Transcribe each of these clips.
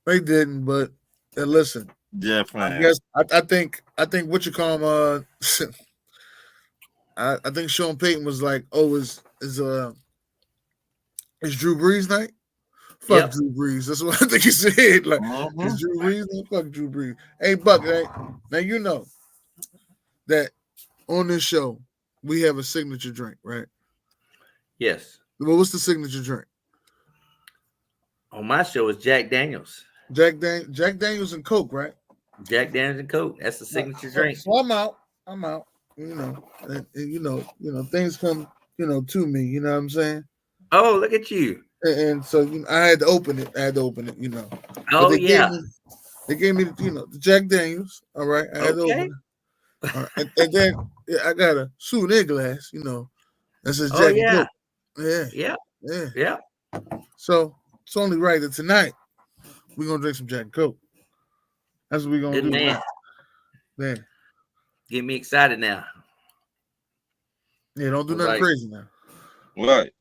They didn't, but listen, Jeff I Flair. guess I think what you call him. I think Sean Payton was like, "Oh, is Drew Brees night? Fuck Yep. Drew Brees." That's what I think he said. Like, Mm-hmm. is Drew Brees night? Fuck Drew Brees. Hey, Buck. Hey, now you know that on this show we have a signature drink, right? Yes. Well, what's the signature drink? On my show is Jack Daniels. Jack Daniels and Coke, right? Jack Daniels and Coke. That's the Right. signature So, drink. so I'm out. I'm out. And things come, to me. You know what I'm saying? Oh, look at you. And so I had to open it. But Oh yeah. they gave me, the Jack Daniels. All right, I had to open Okay. it. All right. And then I got a souvenir glass. That says Oh Jack and yeah. Coke. Yeah, Yeah. yeah. Yeah. So it's only right that tonight we're gonna drink some Jack and Coke. That's what we're gonna Good do man. tonight. Yeah. Get me excited now. Yeah, don't I do was nothing like, crazy now. Right.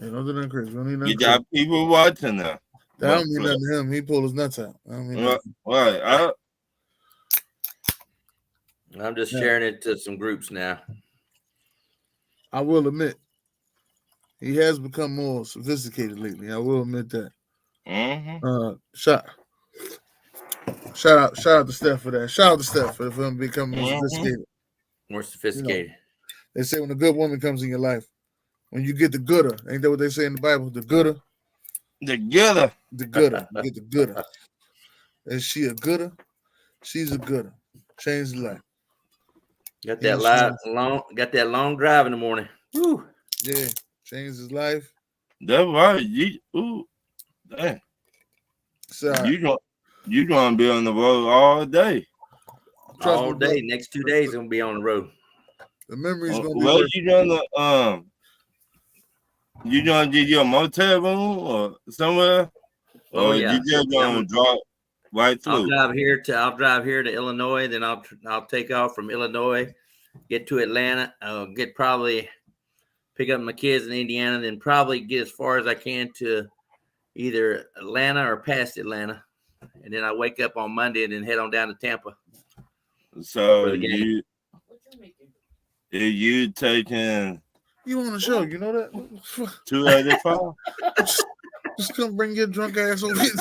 Yeah, don't do nothing crazy. We don't need nothing You crazy. got people watching now. That don't mean nothing to him. He pulled his nuts out. I don't mean Right. nothing. Right. I'm just Yeah. sharing it to some groups now. I will admit, he has become more sophisticated lately. I will admit that. Mm-hmm. Shout out to Steph for that. Shout out to Steph for him becoming more Mm-hmm. sophisticated. More You know, sophisticated. they say when a good woman comes in your life, when you get the gooder, ain't that what they say in the Bible? The gooder, Together. the gooder. You get the gooder. Is she a gooder? She's a gooder. Change the life. Got He that was got that long drive in the morning. Woo. yeah, changed his life. That's right. Damn. So You gonna be on the road all day. trust All me, bro. day. Next 2 days, I'm gonna be on the road. The memory's gonna be Where worth. you gonna get your motel room or somewhere? Oh Or yeah. you just gonna drop right I'll through? drive here to Illinois. Then I'll take off from Illinois, get to Atlanta. Get probably pick up my kids in Indiana. Then probably get as far as I can to either Atlanta or past Atlanta. And then I wake up on Monday and then head on down to Tampa So for the game. you taking You on the show, you know that? 285? Just come bring your drunk ass over here.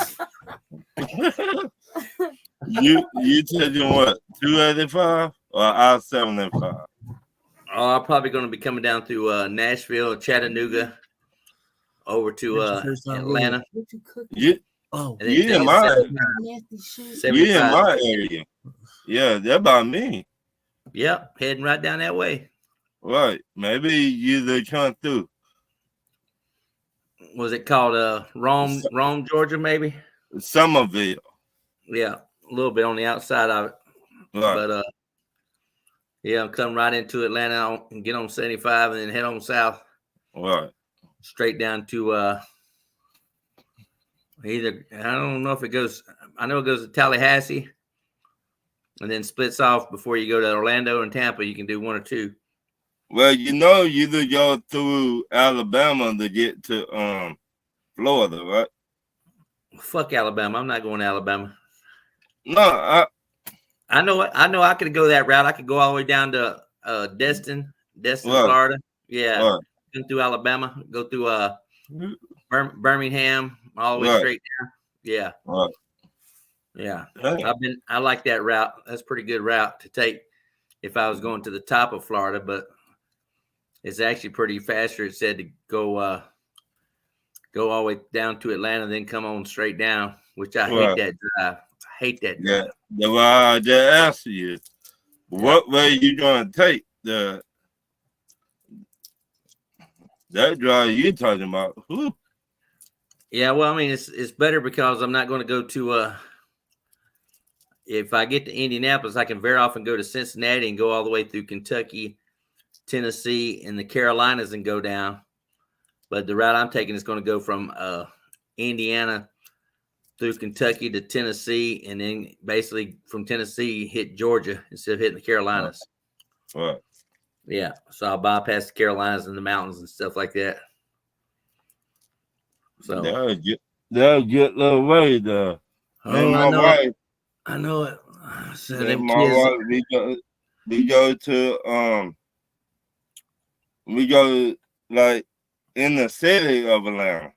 you taking what? 285 or I-75? Oh, I'm probably going to be coming down through Nashville, Chattanooga, over to Atlanta. You Oh, And then you in take my a you in 75. my area. Yeah, that about me. Yep, heading right down that way. Right. Maybe you they come through. Was it called Rome, Georgia, maybe? Somerville. Yeah, a little bit on the outside of it. Right. But yeah, I'm coming right into Atlanta and get on 75 and then head on south. Right. Straight down to either I don't know if it goes. I know it goes to Tallahassee, and then splits off before you go to Orlando and Tampa. You can do one or two. Well, you either go through Alabama to get to Florida, right? Fuck Alabama. I'm not going to Alabama. No, I know I could go that route. I could go all the way down to Destin, right. Florida. Yeah, Right. go through Alabama. Go through Birmingham, all the way Right. straight down. Yeah. Right. Yeah, Hey. I like that route. That's a pretty good route to take if I was going to the top of Florida, but it's actually pretty faster. It said to go all the way down to Atlanta, then come on straight down, which I hate Right. that drive. I hate that Yeah. drive. That's why I just asked you. What way you gonna take that drive you talking about? Whew. Yeah, well, I mean, it's better because I'm not going to go to if I get to Indianapolis, I can veer off and go to Cincinnati and go all the way through Kentucky, Tennessee, and the Carolinas and go down. But the route I'm taking is going to go from Indiana through Kentucky to Tennessee, and then basically from Tennessee hit Georgia instead of hitting the Carolinas. Right. Yeah, so I'll bypass the Carolinas and the mountains and stuff like that. So That'll get little way there. And I my know wife, it. I know it. So and them my kids. wife, we go to we go like in the city of Atlanta,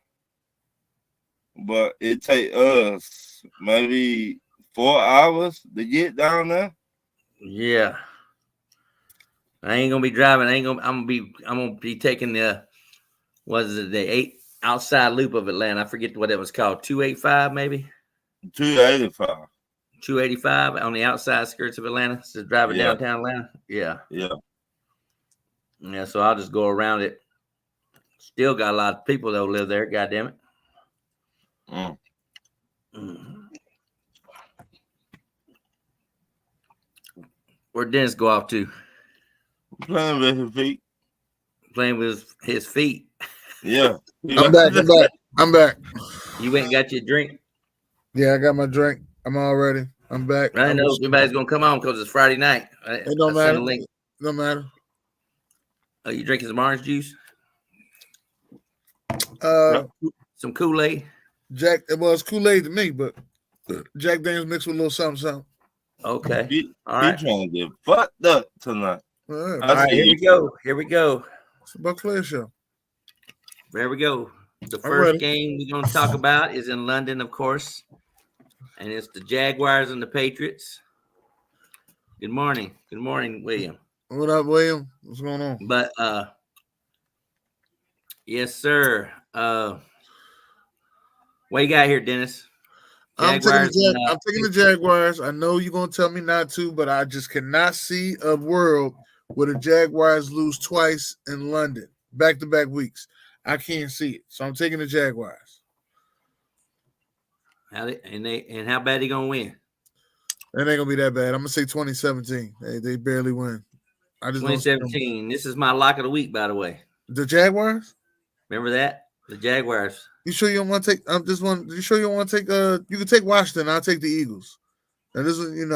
but it take us maybe 4 hours to get down there. Yeah. I ain't gonna be driving. I'm gonna be taking the the outside loop of Atlanta. I forget what it was called. 285 maybe. 285. 285 on the outside skirts of Atlanta. So driving Yeah. downtown Atlanta. Yeah. Yeah. Yeah. So I'll just go around it. Still got a lot of people that live there. God damn it. Where'd Dennis go off to? Playing with his feet. Playing with his feet. Yeah. I'm back. I'm back. You went and got your drink. Yeah, I got my drink. I'm all ready. I'm back. I know everybody's gonna come on because it's Friday night. It don't matter. It don't matter. Oh, you drinking some orange juice? Some Kool-Aid? Jack, well, it's Kool-Aid to me, but Jack Daniels mixed with a little something. Okay. All right. He trying to get fucked up tonight. All right. All right, here we go. It's a Buck Flair show. There we go. The first game we're going to talk about is in London, of course, and it's the Jaguars and the Patriots. Good morning. Good morning, William. What up, William? What's going on? But yes, sir. What you got here, Dennis? Jaguars, I'm taking the Jaguars. I know you're gonna tell me not to, but I just cannot see a world where the Jaguars lose twice in London, back-to-back weeks. I can't see it, so I'm taking the Jaguars. How bad they gonna win? It ain't gonna be that bad. I'm gonna say 2017. They barely win. I just 2017. This is my lock of the week, by the way. The Jaguars. Remember that? The Jaguars. You sure you don't want to take? You sure you don't want to take? You can take Washington. I'll take the Eagles. And this is,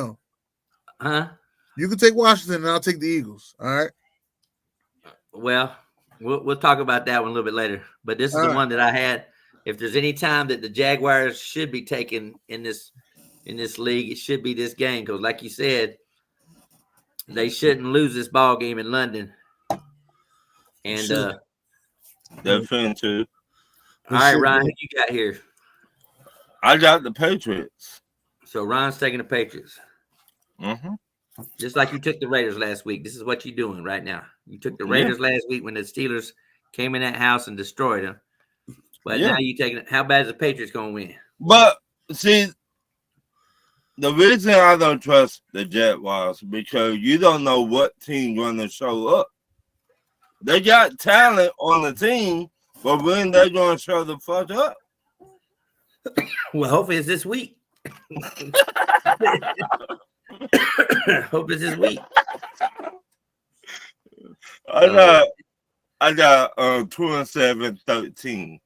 Huh? You can take Washington, and I'll take the Eagles. All right. Well, we'll talk about that one a little bit later. But this is the one that I had. If there's any time that the Jaguars should be taken in this league, it should be this game because, like you said, they shouldn't lose this ball game in London. And definitely too. All right, Ryan, who you got here? I got the Patriots. So Ryan's taking the Patriots. Mm-hmm. Just like you took the Raiders last week. This is what you're doing right now. You took the Raiders last week when the Steelers came in that house and destroyed them. But now you taking it. How bad is the Patriots going to win? But see, the reason I don't trust the Jaguars because you don't know what team going to show up. They got talent on the team, but when they going to show the fuck up? Well, hopefully it's this week. Hope it's this week. I got 27-13.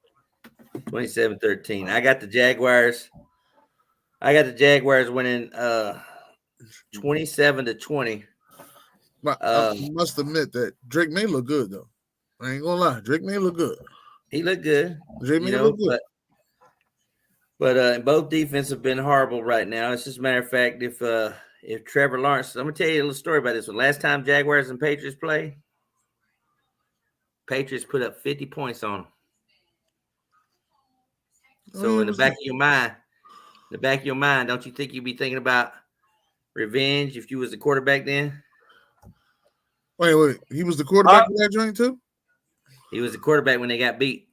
27-13. I got the Jaguars. I got the Jaguars winning 27-20. I must admit that Drake may look good though. I ain't gonna lie, Drake may look good. He looked good. Drake may look good. But both defense have been horrible right now. It's just a matter of fact, if Trevor Lawrence, I'm gonna tell you a little story about this. The last time Jaguars and Patriots played, Patriots put up 50 points on them. So in the back of your mind, don't you think you'd be thinking about revenge if you was the quarterback then? Wait. He was the quarterback for that joint too? He was the quarterback when they got beat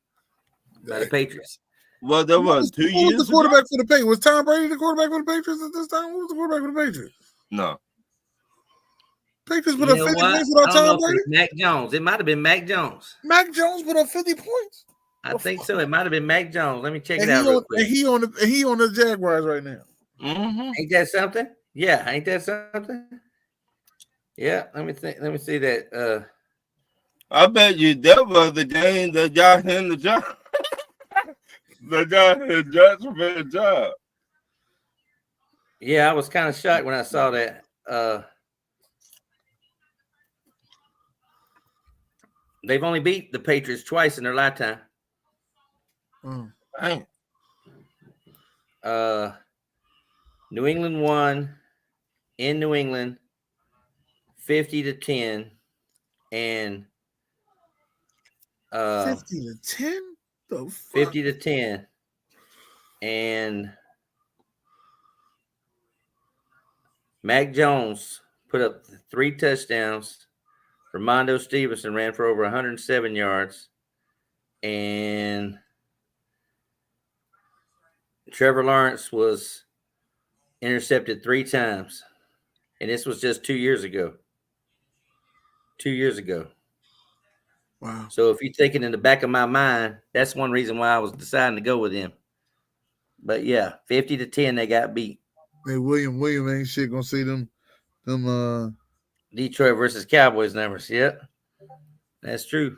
by the Patriots. Well, there was 2 years. Who was the quarterback for the Patriots? Was Tom Brady the quarterback for the Patriots at this time? Who was the quarterback for the Patriots? No. Patriots put up 50 points without Tom Brady? Mac Jones. It might have been Mac Jones. Mac Jones put up 50 points? I think so. It might have been Mac Jones. Let me check it out real quick. And he on the Jaguars right now. Mm-hmm. Ain't that something? Yeah, ain't that something? Yeah, let me see that. I bet you that was the game that got him the job. That got him Jacksonville job. Yeah, I was kind of shocked when I saw that. They've only beat the Patriots twice in their lifetime. New England won in New England 50-10, and 50-10? The fuck? 50-10, and Mac Jones put up 3 touchdowns. Ramondo Stevenson ran for over 107 yards, and Trevor Lawrence was intercepted 3 times. And this was just 2 years ago. 2 years ago. Wow. So if you take it in the back of my mind, that's one reason why I was deciding to go with him. But yeah, 50-10, they got beat. Hey, William ain't shit gonna see them Detroit versus Cowboys numbers. Yep. That's true.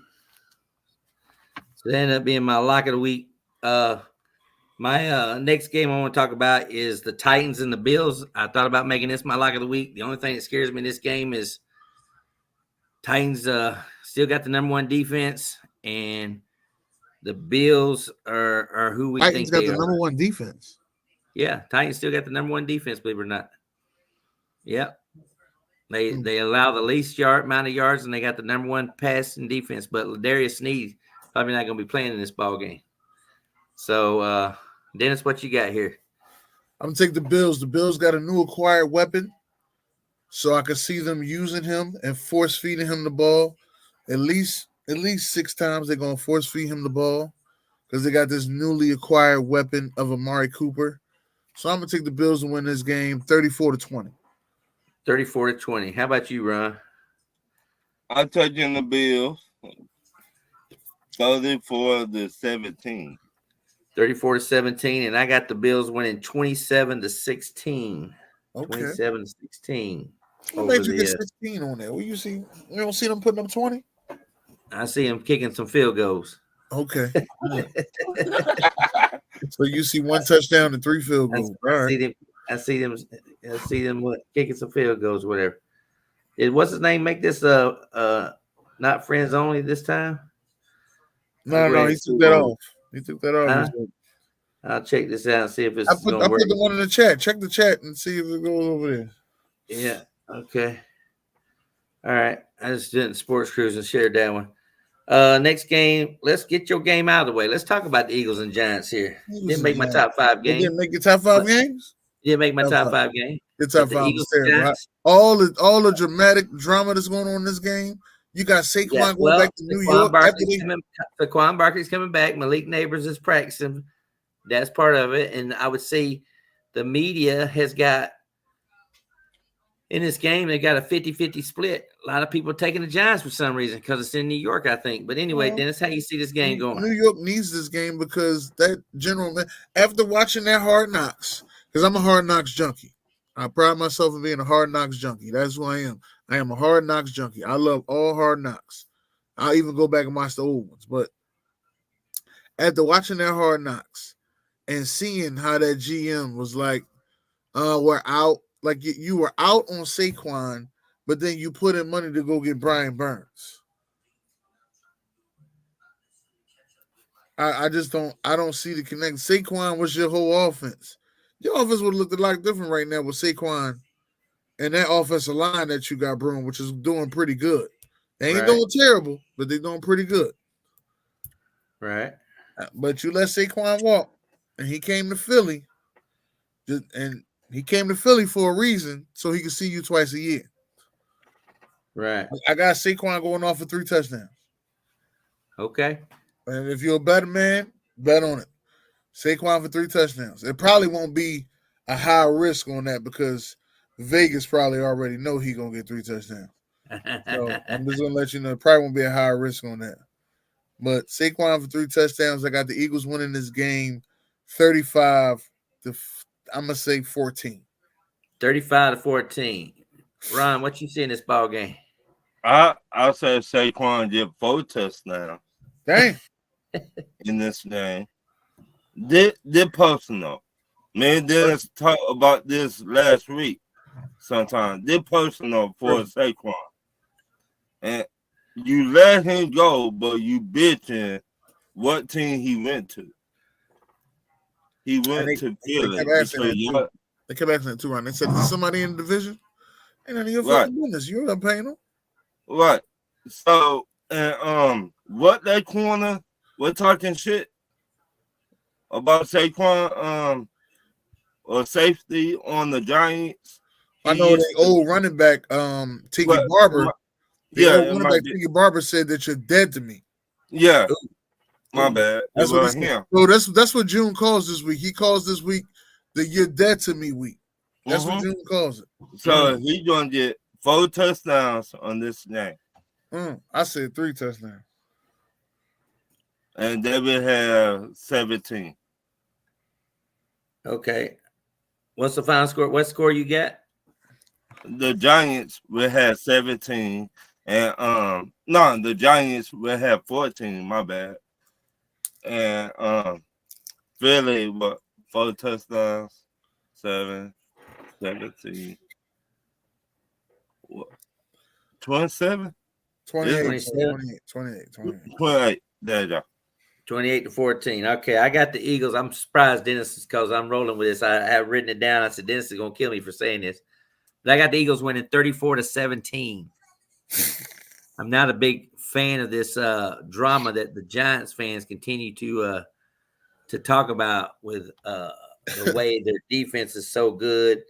So that ended up being my lock of the week. My next game I want to talk about is the Titans and the Bills. I thought about making this my lock of the week. The only thing that scares me in this game is Titans still got the number 1 defense, and the Bills are who we Titans think they got the are. number 1 defense. Yeah, Titans still got the number 1 defense, believe it or not. Yep. They allow the least amount of yards, and they got the number 1 passing defense. But Darius Sneed probably not going to be playing in this ball game. So, Dennis, what you got here? I'm gonna take the Bills. The Bills got a new acquired weapon, so I could see them using him and force feeding him the ball. At least 6 times they're gonna force feed him the ball because they got this newly acquired weapon of Amari Cooper. So I'm gonna take the Bills to win this game, 34-20. 34-20. How about you, Ron? I'm taking the Bills, 34-17. 34-17, and I got the Bills winning 27-16. Okay. 27-16. What made you get 16 on there? What you see? You don't see them putting up 20? I see them kicking some field goals. Okay. So you see 1 touchdown and 3 field goals. I see them kicking some field goals, whatever. What's his name make this not friends only this time? No, he took that off. He took that off. Huh? I'll check this out and see if it's I put the one in the chat. Check the chat and see if it goes over there. Yeah. Okay. All right. I just did Sports Cruise and shared that one. Next game, let's get your game out of the way. Let's talk about the Eagles and Giants here. Didn't make my top 5 game. Didn't make your top 5 games? Didn't make my top 5 game. Your top 5 was terrible. All the dramatic drama that's going on in this game. You got Saquon going back to New York. Saquon Barkley's coming back. Malik Neighbors is practicing. That's part of it. And I would say the media has got, in this game, they got a 50-50 split. A lot of people taking the Giants for some reason because it's in New York, I think. But anyway, Dennis, how you see this game going? New York needs this game because that general man, after watching that Hard Knocks, because I'm a Hard Knocks junkie. I pride myself in being a Hard Knocks junkie. That's who I am. I am a Hard Knocks junkie. I love all Hard Knocks. I'll even go back and watch the old ones. But after watching that Hard Knocks and seeing how that GM was like, we're out. Like you were out on Saquon, but then you put in money to go get Brian Burns. I don't see the connection. Saquon was your whole offense. Your offense would look a lot different right now with Saquon and that offensive line that you got brewing, which is doing pretty good. They ain't doing terrible, but they're doing pretty good. Right. But you let Saquon walk, and he came to Philly, and he came to Philly for a reason, so he could see you twice a year. Right. I got Saquon going off for 3 touchdowns. Okay. And if you're a better man, bet on it. Saquon for 3 touchdowns. It probably won't be a high risk on that because Vegas probably already know he's going to get 3 touchdowns. So I'm just going to let you know, it probably won't be a high risk on that. But Saquon for 3 touchdowns. I got the Eagles winning this game 35 to, I'm going to say 14. 35-14. Ron, what you see in this ball game? I'll say Saquon get 4 touchdowns. Dang. In this game. They're personal. Me and Dennis talked about this last week sometimes. They're personal for Saquon. And you let him go, but you bitching what team he went to. He went to Philly. They kept asking that 2 rounds. They said, "Is somebody in the division?" Ain't none of your fucking business. You ain't paying them. Right. So, and what that corner was talking shit about Saquon, or safety on the Giants. I know the old running back, Tiki Barber. The old running back Tiki Barber said that you're dead to me. Yeah. My bad. That's what him. So that's what June calls this week. He calls this week the "you're dead to me" week. That's what June calls it. So he's gonna get 4 touchdowns on this game. I said 3 touchdowns. And they will have 17. Okay. What's the final score? What score you get? The Giants will have 17. And no, the Giants will have 14, my bad. And Philly, what, 4 touchdowns, 17. What? 27? 28. There you go. 28-14. Okay, I got the Eagles. I'm surprised Dennis is because I'm rolling with this. I have written it down. I said Dennis is gonna kill me for saying this, but I got the Eagles winning 34-17. I'm not a big fan of this drama that the Giants fans continue to talk about with the way their defense is so good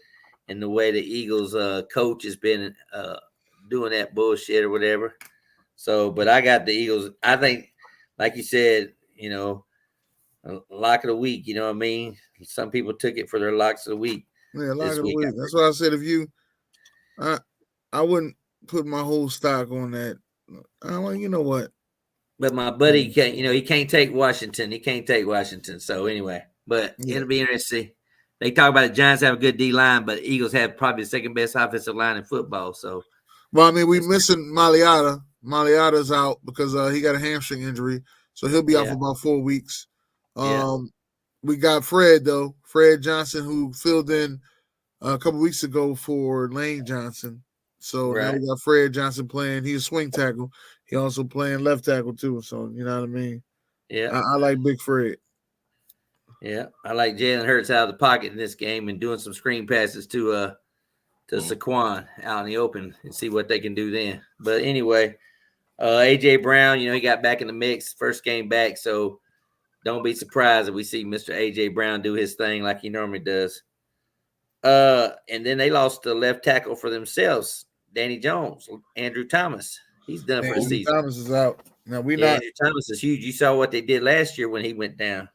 and the way the Eagles coach has been doing that bullshit or whatever. So, but I got the Eagles. I think, like you said, you know, a lock of the week. You know what I mean? Some people took it for their locks of the week. Yeah, lock of the week. That's why I said if you, I wouldn't put my whole stock on that. Well, you know what? But my buddy can't. You know, he can't take Washington. He can't take Washington. So anyway, but it'll be interesting. They talk about the Giants have a good D line, but Eagles have probably the second best offensive line in football. So, well, I mean, we missing Mariota. Mariota's out because he got a hamstring injury, so he'll be out for about 4 weeks. We got Fred though, Fred Johnson, who filled in a couple weeks ago for Lane Johnson. So now we got Fred Johnson playing. He's a swing tackle. He also playing left tackle too. So you know what I mean? Yeah, I like Big Fred. Yeah, I like Jalen Hurts out of the pocket in this game and doing some screen passes to Saquon out in the open and see what they can do then. But anyway, AJ Brown, you know, he got back in the mix, first game back, so don't be surprised if we see Mr. AJ Brown do his thing like he normally does. And then they lost the left tackle for themselves, Danny Jones, Andrew Thomas. He's done for the season. Thomas is out. Now Andrew Thomas is huge. You saw what they did last year when he went down.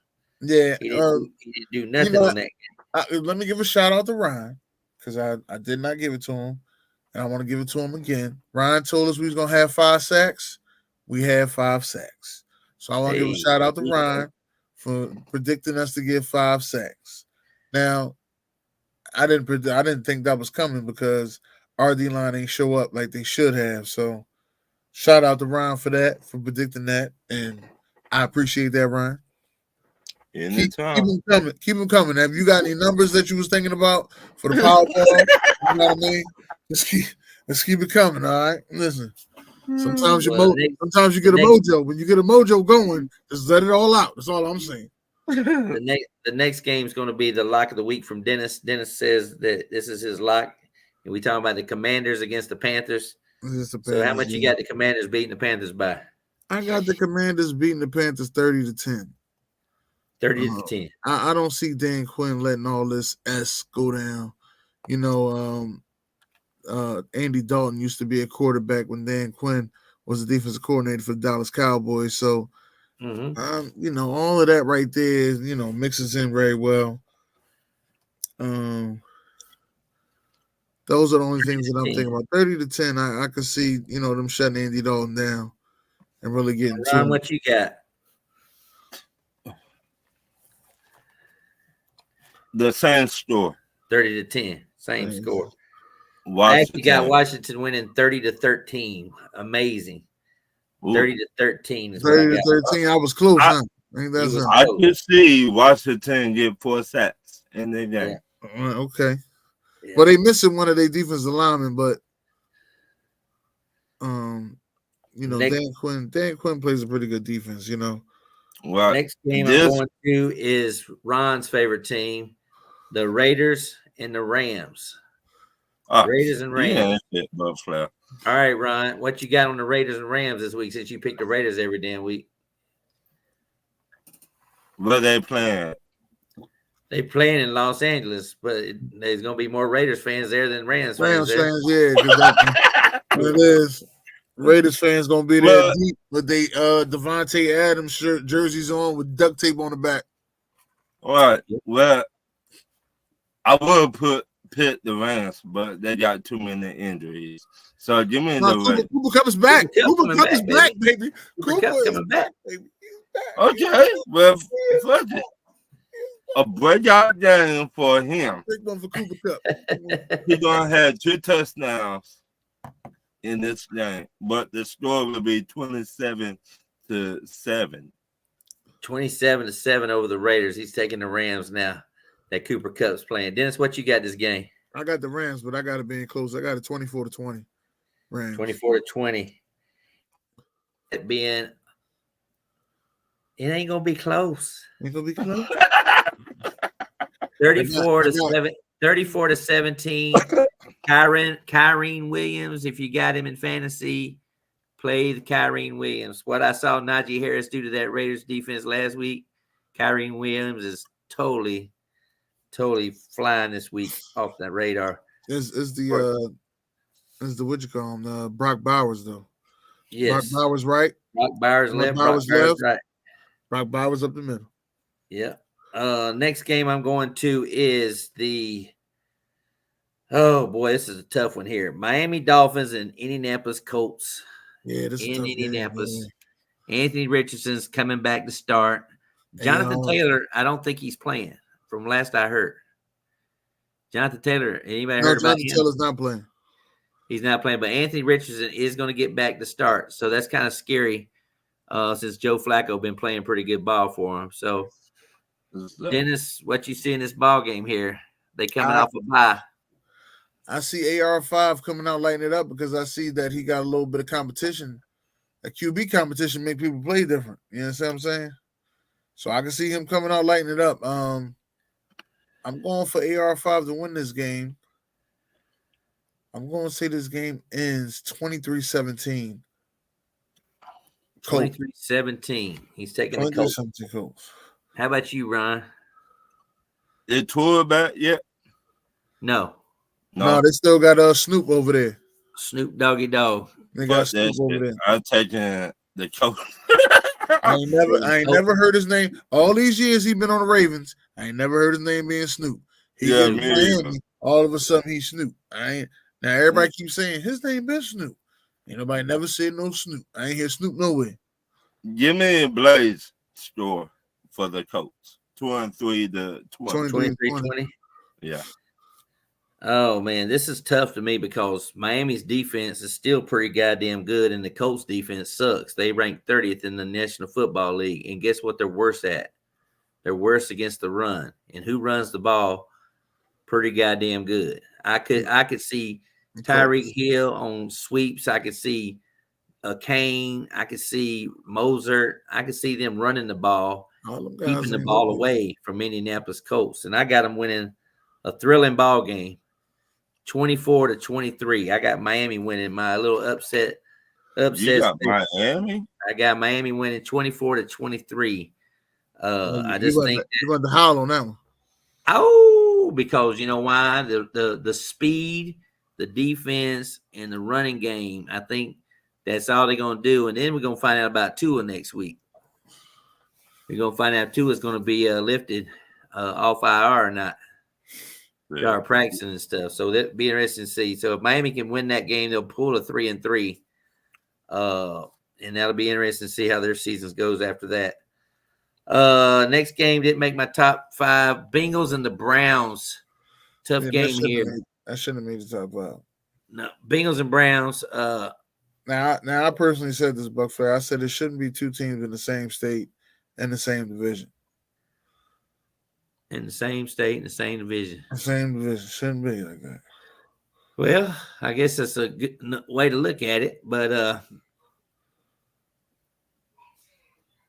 Yeah, he didn't do nothing on that game. Let me give a shout out to Ryan because I did not give it to him, and I want to give it to him again. Ryan told us we was gonna have 5 sacks. We had 5 sacks, so I want to give a shout out to Ryan for predicting us to get 5 sacks. Now, I didn't think that was coming because our D line ain't show up like they should have. So, shout out to Ryan for that, for predicting that, and I appreciate that, Ryan. Keep them coming. Keep them coming. Have you got any numbers that you was thinking about for the Powerball? You know what I mean? Let's keep it coming. All right. Listen. Sometimes sometimes you get a mojo. When you get a mojo going, just let it all out. That's all I'm saying. The next game is going to be the lock of the week from Dennis. Dennis says that this is his lock, and we talking about the Commanders against the Panthers. So how much you got the Commanders beating the Panthers by? I got the Commanders beating the Panthers 30-10. 30-10. I don't see Dan Quinn letting all this S go down. You know, Andy Dalton used to be a quarterback when Dan Quinn was the defensive coordinator for the Dallas Cowboys. So, you know, all of that right there, you know, mixes in very well. Those are the only things that I'm thinking about. 30-10, I could see, you know, them shutting Andy Dalton down and really getting to him. What you got? The same score. 30-10. Same score. I actually got Washington winning 30-13. Amazing. 30-13 is 30-13. I was close. I could see Washington get 4 sacks in their game. Yeah. Okay. Yeah. Well, they missing one of their defensive linemen, but you know, Dan Quinn plays a pretty good defense, you know. Well, next game I'm going to is Ron's favorite team, the Raiders and the Rams. Oh, Raiders and Rams. Yeah, Flair. All right, Ron, what you got on the Raiders and Rams this week since you picked the Raiders every damn week? What they playing? They playing in Los Angeles, but there's going to be more Raiders fans there than Rams fans there. Yeah, it is. Raiders fans gonna be there deep with they Devontae Adams jerseys on with duct tape on the back. All right. Well, I would pick the Rams, but they got too many injuries. So give me the Raiders. Cooper Kupp is back. Cooper Kupp is back, baby. Cooper Kupp coming back. Baby. Okay. Well, fuck it. A breakout game for him. Big one for Cooper Kupp. He's gonna have 2 touchdowns in this game, but the score will be 27-7. 27-7 over the Raiders. He's taking the Rams now. That Cooper Kupp's playing. Dennis, what you got this game? I got the Rams, but I got it being close. I got it 24-20. Rams. 24-20. It being, it ain't gonna be close. Ain't gonna be close. 34-17. Kyrene Williams, if you got him in fantasy, play the Kyrene Williams. What I saw Najee Harris do to that Raiders defense last week, Kyrene Williams is totally flying this week off that radar. Is the what you call him? Brock Bowers though. Yes. Brock Bowers right. Brock Bowers left. Brock Bowers left. Right. Brock Bowers up the middle. Yeah. Next game I'm going to is oh boy, this is a tough one here. Miami Dolphins and Indianapolis Colts. Yeah, this is in tough Indianapolis. game, Anthony Richardson's coming back to start. Jonathan Taylor, I don't think he's playing. From last I heard, Jonathan Taylor. Anybody heard about him? Taylor's not playing. He's not playing, but Anthony Richardson is going to get back to start. So that's kind of scary. Since Joe Flacco been playing pretty good ball for him. So, Dennis, what you see in this ball game here? They coming off a bye. I see AR5 coming out lighting it up because I see that he got a little bit of competition. A QB competition make people play different. You know what I'm saying? So I can see him coming out lighting it up. I'm going for AR5 to win this game. I'm going to say this game ends 23-17. 23-17. He's taking the Colts. How about you, Ron? Is Tua back yet? No, they still got Snoop over there. Snoop Doggy Dog. They got Snoop over there. I'm taking the Colts. I ain't never heard his name. All these years he been on the Ravens, I ain't never heard his name being Snoop. Miami, all of a sudden he's Snoop. Now everybody keeps saying his name been Snoop. Ain't nobody never said no Snoop. I ain't hear Snoop nowhere. Give me a Blaze score for the Colts. 2-3 to 23-20. Yeah. Oh man, this is tough to me because Miami's defense is still pretty goddamn good, and the Colts defense sucks. They rank 30th in the National Football League, and guess what? They're worse at. They're worse against the run, and who runs the ball pretty goddamn good. I could see Tyreek Hill on sweeps. I could see Kane. I could see Mozart. I could see them running the ball, keeping the ball away from Indianapolis Colts, and I got them winning a thrilling ball game. 24-23. I got Miami winning my little upset. You got Miami? I got Miami winning 24-23. I just think you're going to howl on that one. Oh, because you know why? The speed, the defense, and the running game. I think that's all they're going to do. And then we're going to find out about Tua next week. We're going to find out if Tua is going to be lifted off IR or not. Start practicing and stuff. So that'd be interesting to see. So if Miami can win that game, they'll pull a 3-3. And that'll be interesting to see how their seasons goes after that. Next game didn't make my top 5. Bengals and the Browns. Tough game here. I shouldn't have made the top 5. No, Bengals and Browns. Now I personally said this, Buck Flair. I said it shouldn't be 2 teams in the same state and the same division. In the same state, in the same division. The same division. Shouldn't be like that. Well, I guess that's a good way to look at it. But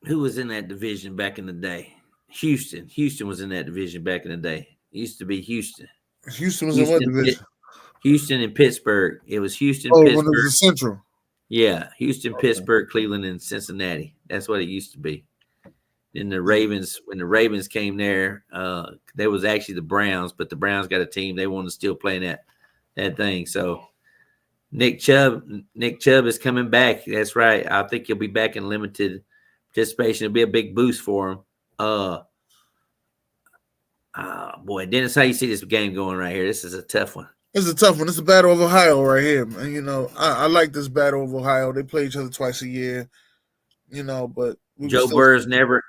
who was in that division back in the day? Houston. Houston was in that division back in the day. It used to be Houston. Houston was in what division? Houston and Pittsburgh. It was Houston, When Pittsburgh. it was the Central. Yeah, Houston, Pittsburgh, Cleveland, and Cincinnati. That's what it used to be. Then the Ravens, when the Ravens came there, there was actually the Browns, but the Browns got a team. They wanted to still play in that thing. So Nick Chubb is coming back. That's right. I think he'll be back in limited participation. It'll be a big boost for him. Boy, Dennis, how you see this game going right here? This is a tough one. It's a tough one. It's a battle of Ohio right here. And, I like this battle of Ohio. They play each other twice a year, but Joe Burrow's never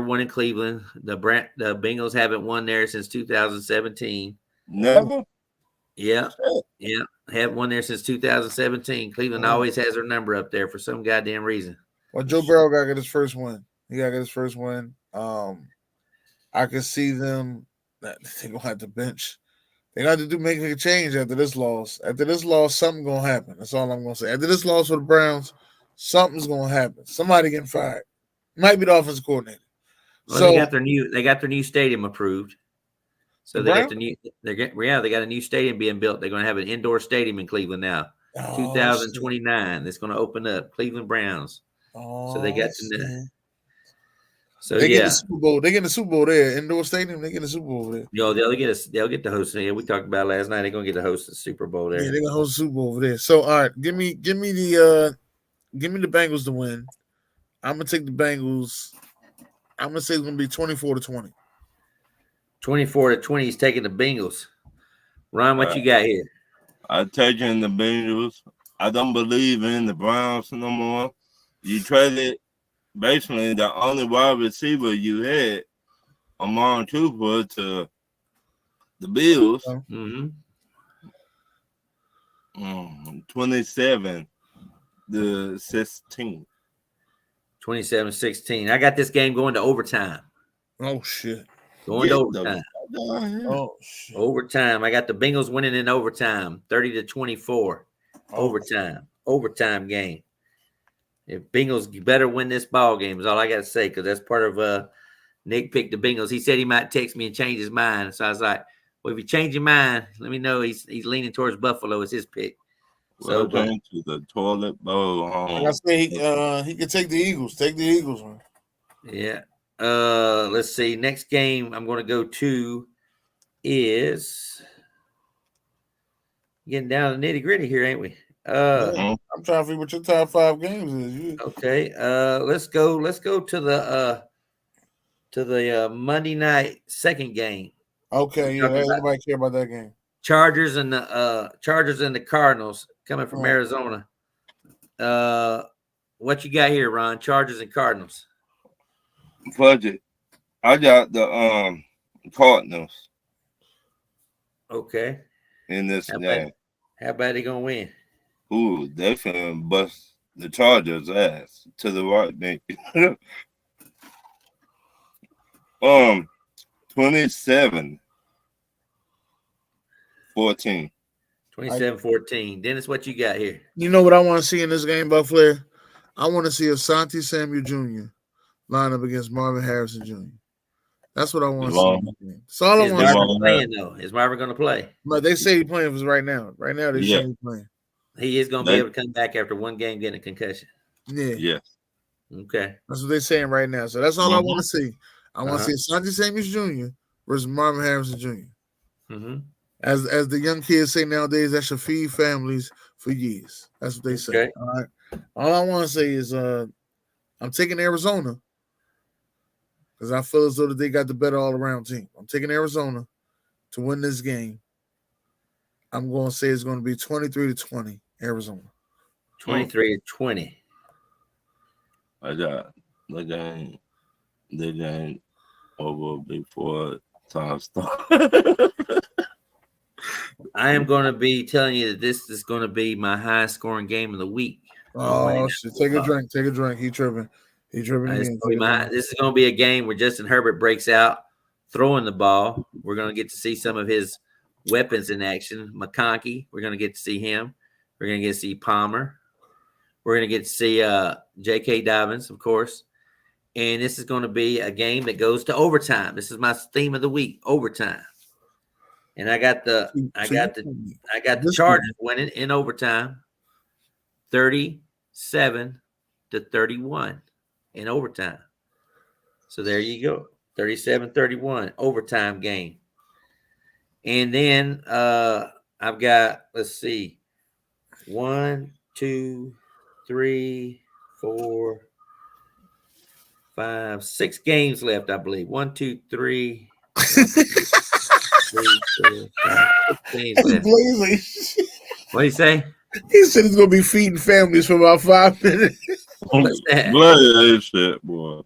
won in Cleveland. The Bengals haven't won there since 2017. Never? Yeah. Haven't won there since 2017. Cleveland always has their number up there for some goddamn reason. Well, Joe Burrow got to get his first win. He got to get his first win. I can see them. They're going to have to bench. They got to make a change after this loss. After this loss, something's going to happen. That's all I'm going to say. After this loss for the Browns, something's going to happen. Somebody getting fired. Might be the offensive coordinator. Well, they got their new stadium approved. So they got a new stadium being built. They're going to have an indoor stadium in Cleveland now. 2029. That's going to open up. Cleveland Browns. So they got to. So they get the Super Bowl. They get the Super Bowl there. Indoor stadium. They get the Super Bowl there. They'll get the host. Yeah, we talked about last night. They're gonna get the host of the Super Bowl there. Yeah, they're gonna host the Super Bowl over there. So all right, give me the Bengals to win. I'm gonna take the Bengals. I'm gonna say it's gonna be 24-20. 24-20. He's taking the Bengals. Ron, what you got here? I'm taking the Bengals. I don't believe in the Browns no more. You traded basically the only wide receiver you had, Amon Cooper, to the Bills. 27-16. 27-16. I got this game going to overtime. Oh shit. Going to overtime. Oh shit. Overtime. I got the Bengals winning in overtime. 30-24. Overtime game. If Bengals, you better win this ball game is all I got to say, because that's part of Nick picked the Bengals. He said he might text me and change his mind. So I was like, well, if you change your mind, let me know. He's leaning towards Buffalo as his pick. So to the toilet bowl. Like I say, he could take the Eagles. Take the Eagles, man. Yeah. Let's see. Next game I'm going to go to is getting down to nitty gritty here, ain't we? I'm trying to figure what your top 5 games is. Okay. Let's go to the Monday night second game. Okay. Yeah. Nobody care about that game. Chargers and the Cardinals coming from Arizona. What you got here, Ron? Chargers and Cardinals. Budget. I got the Cardinals. Okay. In this game. How bad they gonna win? Ooh, they finna bust the Chargers' ass to the right, Nick. 27-14. 27-14. Dennis, what you got here? You know what I want to see in this game, Buck Flair? I want to see Asante Samuel Jr. line up against Marvin Harrison Jr. That's what I want to see. That's all I want to see. Playing, though? Is Marvin going to play? But they say he's playing for right now. Right now, they say he's playing. He is going to be able to come back after one game getting a concussion. Yeah. Yes. Okay. That's what they're saying right now. So that's all I want to see. I want to see Asante Samuel Jr. versus Marvin Harrison Jr. As the young kids say nowadays, that should feed families for years. That's what they say. Okay. All right. All I want to say is I'm taking Arizona because I feel as though that they got the better all-around team. I'm taking Arizona to win this game. I'm going to say it's going to be 23-20, Arizona. 23-20. I got the game over before time starts. I am going to be telling you that this is going to be my highest scoring game of the week. Oh, shit. Take a drink. Take a drink. He tripping. He tripping again. This is going to be a game where Justin Herbert breaks out throwing the ball. We're going to get to see some of his weapons in action. McConkey, we're going to get to see him. We're going to get to see Palmer. We're going to get to see J.K. Dobbins, of course. And this is going to be a game that goes to overtime. This is my theme of the week, overtime. And I got the Chargers winning in overtime, 37-31 in overtime. So there you go, 37-31 overtime game. And then I've got, let's see, 1, 2, 3, 4, 5, 6 games left, I believe. 1, 2, 3. 1, 2, 3, 4, 5, 6 games left. What do you say? He said he's gonna be feeding families for about 5 minutes. What's that? Blood shit, boy.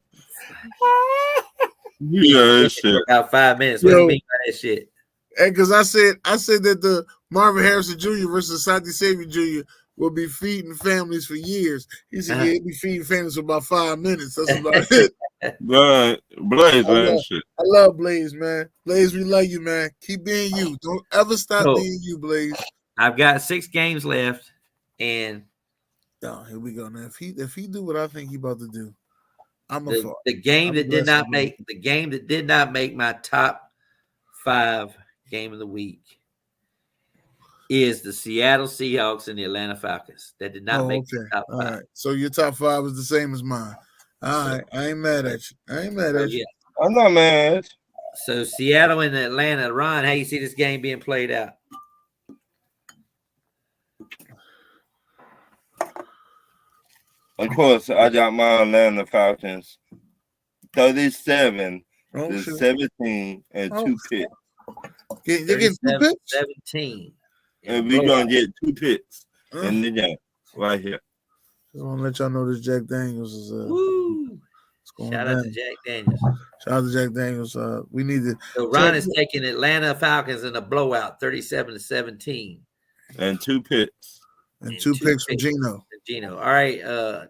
Yeah, shit. About 5 minutes. What do you mean by that shit? And because I said that the Marvin Harrison Jr. versus Asante Samuel Jr. will be feeding families for years. He said, he'll be feeding families for about 5 minutes. That's about it. Blaze, man, shit. I love Blaze, man. Blaze, we love you, man. Keep being you. Don't ever stop being you, Blaze. I've got 6 games left, and here we go. Now, if he do what I think he about to do, the game that did not make my top 5 game of the week is the Seattle Seahawks and the Atlanta Falcons. That did not make the top 5. All right. So your top 5 is the same as mine. All right. I ain't mad at you. Yeah. I'm not mad. So Seattle and Atlanta, Ron, how you see this game being played out? Of course, I got my Atlanta Falcons 37-17 and 2 picks. You're getting 2 picks? 17. And we're going to get 2 picks in the game right here. Just want to let y'all know this Jack Daniels is Shout out to Jack Daniels. Shout out to Jack Daniels. We need to. So Ron is taking Atlanta Falcons in a blowout, 37-17. And 2 picks. And two picks from Gino. All right,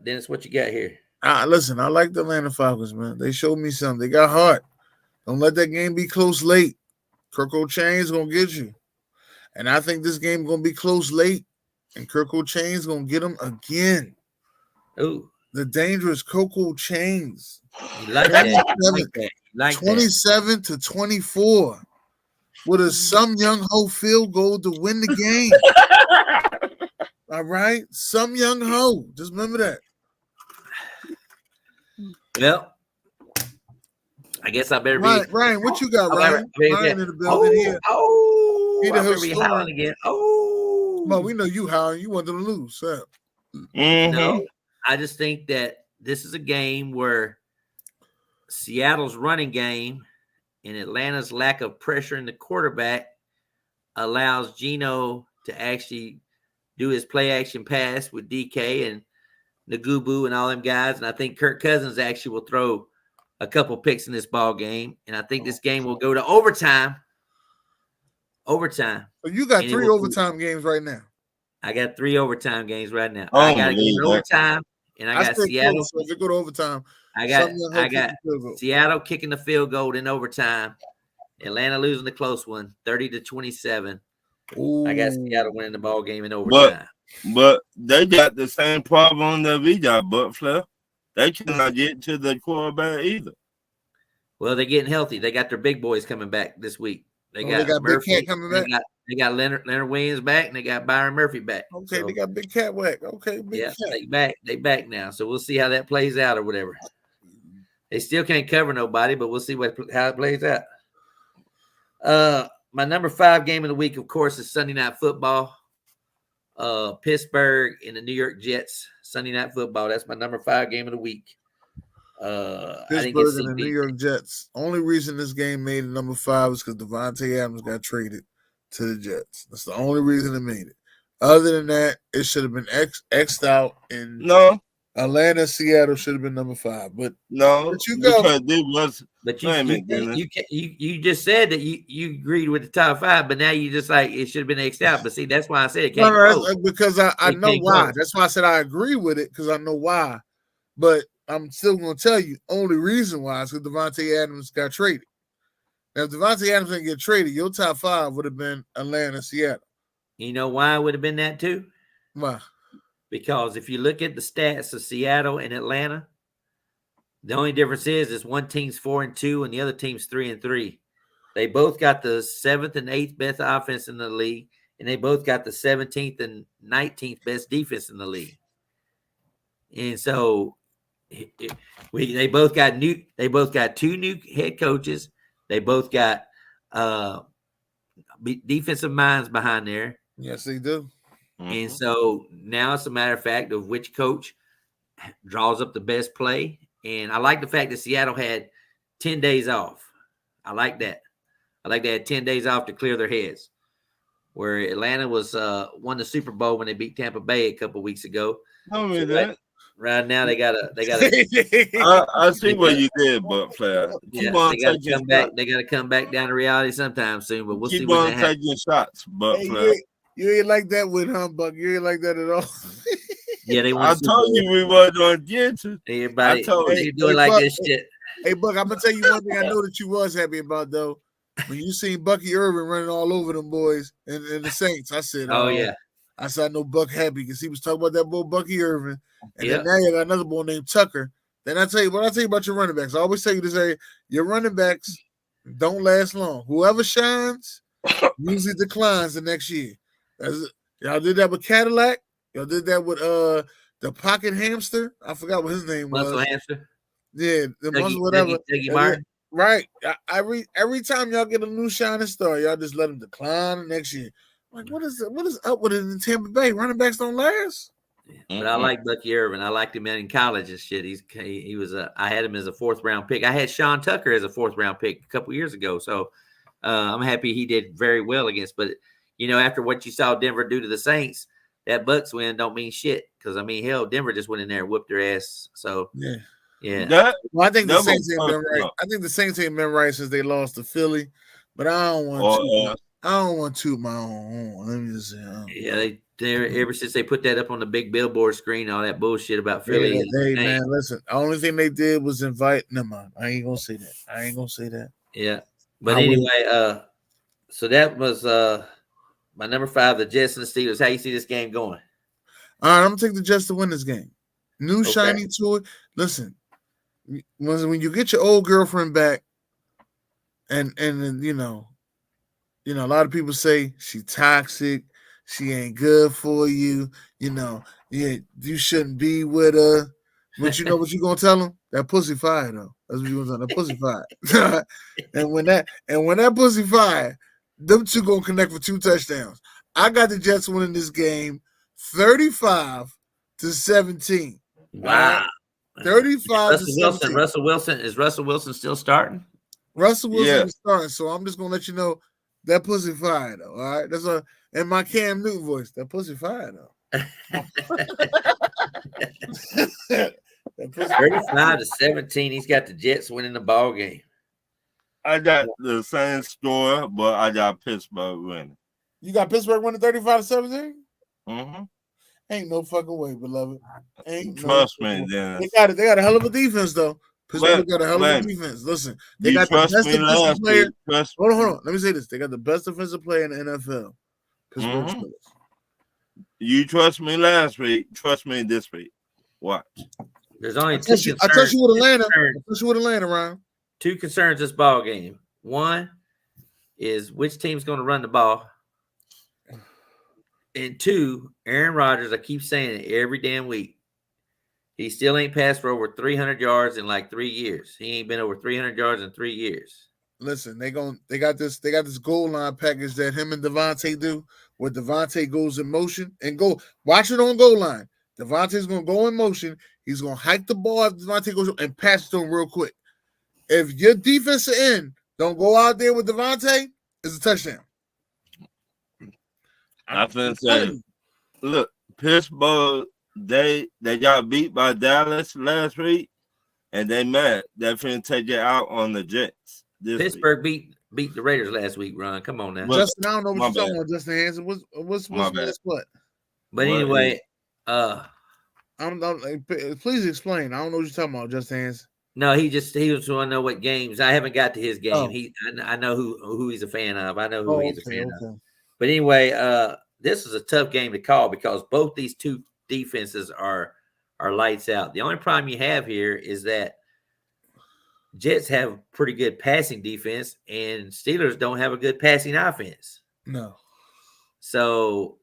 Dennis, what you got here? Listen, I like the Atlanta Falcons, man. They showed me something. They got heart. Don't let that game be close late. Kirk O'Chain's going to get you. And I think this game going to be close late. And Kirk O'Chain's going to get them again. Ooh. The dangerous Coco Chains. You like that. 27-24. With a some young ho field goal to win the game. All right? Some young ho. Just remember that. Well, I guess I better be. Ryan, what you got, Ryan? Ryan in the building here. He be howling again. Well, we know you howling. You want them to lose. So. No, I just think that this is a game where Seattle's running game and Atlanta's lack of pressure in the quarterback allows Gino to actually do his play action pass with DK and Nagubu and all them guys. And I think Kirk Cousins actually will throw a couple picks in this ball game. And I think this game will go to overtime. So you got 3 overtime games right now. I got 3 overtime games right now. I got to get overtime, and I got Seattle. So if you go to overtime, I got Seattle kicking the field goal in overtime. Atlanta losing the close one, 30-27. Ooh. I got Seattle winning the ball game in overtime. But they got the same problem that we got, but Flair. They cannot get to the quarterback either. Well, they're getting healthy. They got their big boys coming back this week. They got Murphy, Big Cat coming back. They got Leonard Williams back, and they got Byron Murphy back. Okay, so, they got Big Cat back. Okay, Big Cat. They back now. So we'll see how that plays out or whatever. They still can't cover nobody, but we'll see how it plays out. My number 5 game of the week, of course, is Sunday Night Football. Pittsburgh and the New York Jets. Sunday Night Football. That's my number 5 game of the week. Pittsburgh and the New York Jets. Only reason this game made it number 5 is because Devontae Adams got traded to the Jets. That's the only reason it made it. Other than that, it should have been X'd out. And Atlanta, Seattle should have been number 5. But no, but you go. But you just said that you agreed with the top 5, but now you just like it should have been X'd out. But see, that's why I said it can't go. Because I know why. Go. That's why I said I agree with it because I know why. But I'm still going to tell you, only reason why is because Devontae Adams got traded. Now, if Devontae Adams didn't get traded, your top 5 would have been Atlanta, Seattle. You know why it would have been that too? Why? Because if you look at the stats of Seattle and Atlanta, the only difference is one team's 4-2 and the other team's 3-3. They both got the 7th and 8th best offense in the league, and they both got the 17th and 19th best defense in the league. And so they both got two new head coaches. They both got defensive minds behind there. Yes, they do. And so now it's a matter of fact of which coach draws up the best play. And I like the fact that Seattle had 10 days off. I like that. I like they had 10 days off to clear their heads. Where Atlanta was won the Super Bowl when they beat Tampa Bay a couple weeks ago. Tell me that. Right now they got a I see what you did, but Flair. They got to come back. They got to come back down to reality sometime soon. But we'll see what that happens. Taking shots, but Flair. You ain't like that with Buck. You ain't like that at all. Yeah, they. I told you we weren't going to get to. Everybody, they doing like Buck, this shit. Hey Buck, I'm gonna tell you one thing I know that you was happy about though. When you seen Bucky Irvin running all over them boys and the Saints, I said, "Oh yeah." I said, I know Buck happy because he was talking about that boy Bucky Irvin, and then now you got another boy named Tucker. Then I tell you about your running backs. I always tell you to say your running backs don't last long. Whoever shines usually declines the next year. Y'all did that with Cadillac. Y'all did that with the pocket hamster. I forgot what his name Muscle was. hamster. Yeah, the muscle whatever. Dougie Martin. Right. Every time y'all get a new shining star, y'all just let them decline the next year. Like, what is up with it in Tampa Bay? Running backs don't last. But I like Bucky Irvin. I liked him in college and shit. He was I had him as a 4th round pick. I had Sean Tucker as a 4th round pick a couple years ago. So I'm happy he did very well against. But after what you saw Denver do to the Saints, that Bucks win don't mean shit. Because hell, Denver just went in there and whooped their ass. So yeah. Well, I think the Saints ain't been right. I think the Saints ain't been right since they lost to Philly. But I don't want to toot my own. Let me just say. They ever since they put that up on the big billboard screen, all that bullshit about Philly. Hey man, listen. The only thing they did was invite. Never mind. I ain't gonna say that. Yeah. But anyway, so that was my number 5, the Jets and the Steelers. How you see this game going? All right, I'm gonna take the Jets to win this game. New shiny to it. Listen, when you get your old girlfriend back, and a lot of people say she toxic, she ain't good for you. You shouldn't be with her. But you know what you gonna tell them? That pussy fire though. That's what you gonna tell them. That pussy fire. and when that pussy fire, them two gonna connect for 2 touchdowns. I got the Jets winning this game 35-17. Wow. 35-17. Russell Wilson. Is Russell Wilson still starting? Russell Wilson is starting, so I'm just gonna let you know that pussy fire though. All right, that's in my Cam Newton voice. That pussy fire though. 35-17. He's got the Jets winning the ball game. I got the same score, but I got Pittsburgh winning. You got Pittsburgh winning 35-17? Mm-hmm. Ain't no fucking way, beloved. Trust me, then. They got a hell of a defense though. Pittsburgh got a hell of a defense. Listen, they got the best defensive player. Hold on. Let me say this. They got the best defensive player in the NFL. Pittsburgh Steelers. You trust me last week. Trust me this week. Watch. There's only two concerns. I trust you with Atlanta. Ryan. 2 concerns this ball game. One is which team's going to run the ball. And 2, Aaron Rodgers, I keep saying it every damn week. He still ain't passed for over 300 yards in like 3 years. He ain't been over 300 yards in 3 years. Listen, they got this goal line package that him and Devontae do, where Devontae goes in motion and go. Watch it on goal line. Devontae's gonna go in motion. He's gonna hike the ball after Devontae goes and pass it to him real quick. If your defensive end don't go out there with Devontae, it's a touchdown. I think so. Look, Pittsburgh, they got beat by Dallas last week, and they mad. They're finna take it out on the Jets. Pittsburgh beat the Raiders last week, Ron. Come on now. Justin, I don't know what you're talking about, Justin Hansen. What's what? But anyway, please explain. I don't know what you're talking about, Justin Hansen. No, he was want to know what games. I haven't got to his game. I know who he's a fan of. I know who he's a fan of. But anyway, this is a tough game to call because both these 2 defenses are lights out. The only problem you have here is that Jets have pretty good passing defense, and Steelers don't have a good passing offense. No. So,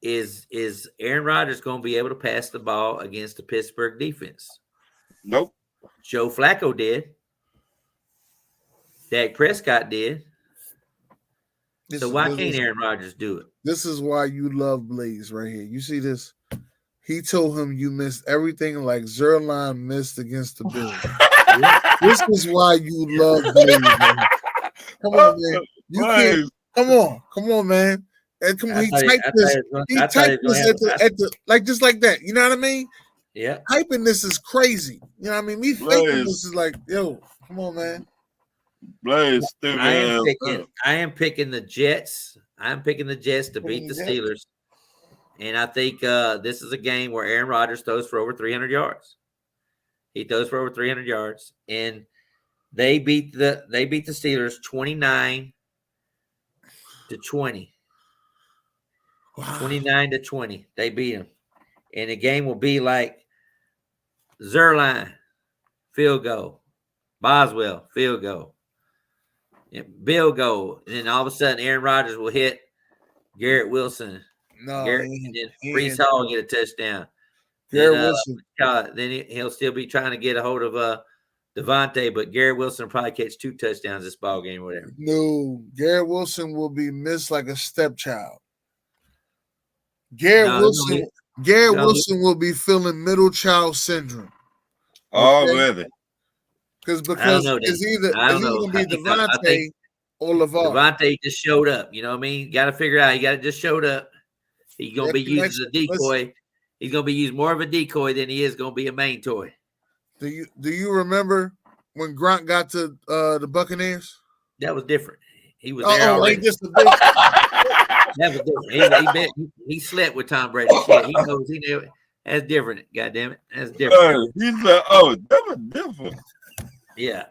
is Aaron Rodgers going to be able to pass the ball against the Pittsburgh defense? Nope. Joe Flacco did. Dak Prescott did. So why can't Aaron Rodgers do it? This is why you love Blaze right here. You see this? He told him you missed everything like Zerline missed against the Bills. This is why you love Blaze. Man. Come on, man. You can't. Come on, man. And come on, he typed this at the like just like that. You know what I mean? Yeah. Hyping this is crazy. You know what I mean? Me thinking this is like, yo, come on, man. Blaze, I am picking the Jets. I'm picking the Jets to beat the Steelers. And I think this is a game where Aaron Rodgers throws for over 300 yards. He throws for over 300 yards. And they beat the Steelers 29-20. Wow. 29-20. They beat them. And the game will be like Zerline, field goal. Boswell, field goal. Bill goal. And then all of a sudden, Aaron Rodgers will hit Garrett Wilson. No, and then Brees Hall will get a touchdown. Garrett Wilson. Then he'll still be trying to get a hold of Devontae, but Garrett Wilson will probably catch 2 touchdowns this ball game or whatever. No, Garrett Wilson will be missed like a stepchild. Garrett Wilson will be feeling middle child syndrome. Already. Because it's either going to be Devontae or LeVar. Devontae just showed up. You know what I mean? Got to figure out. He got to just showed up. He's going to be used as a decoy. He's going to be used more of a decoy than he is going to be a main toy. Do you remember when Gronk got to the Buccaneers? That was different. He was there already. That was different. He slept with Tom Brady. Shit, he knows. That's different. God damn it. That's different. He's like, that was different. Yeah.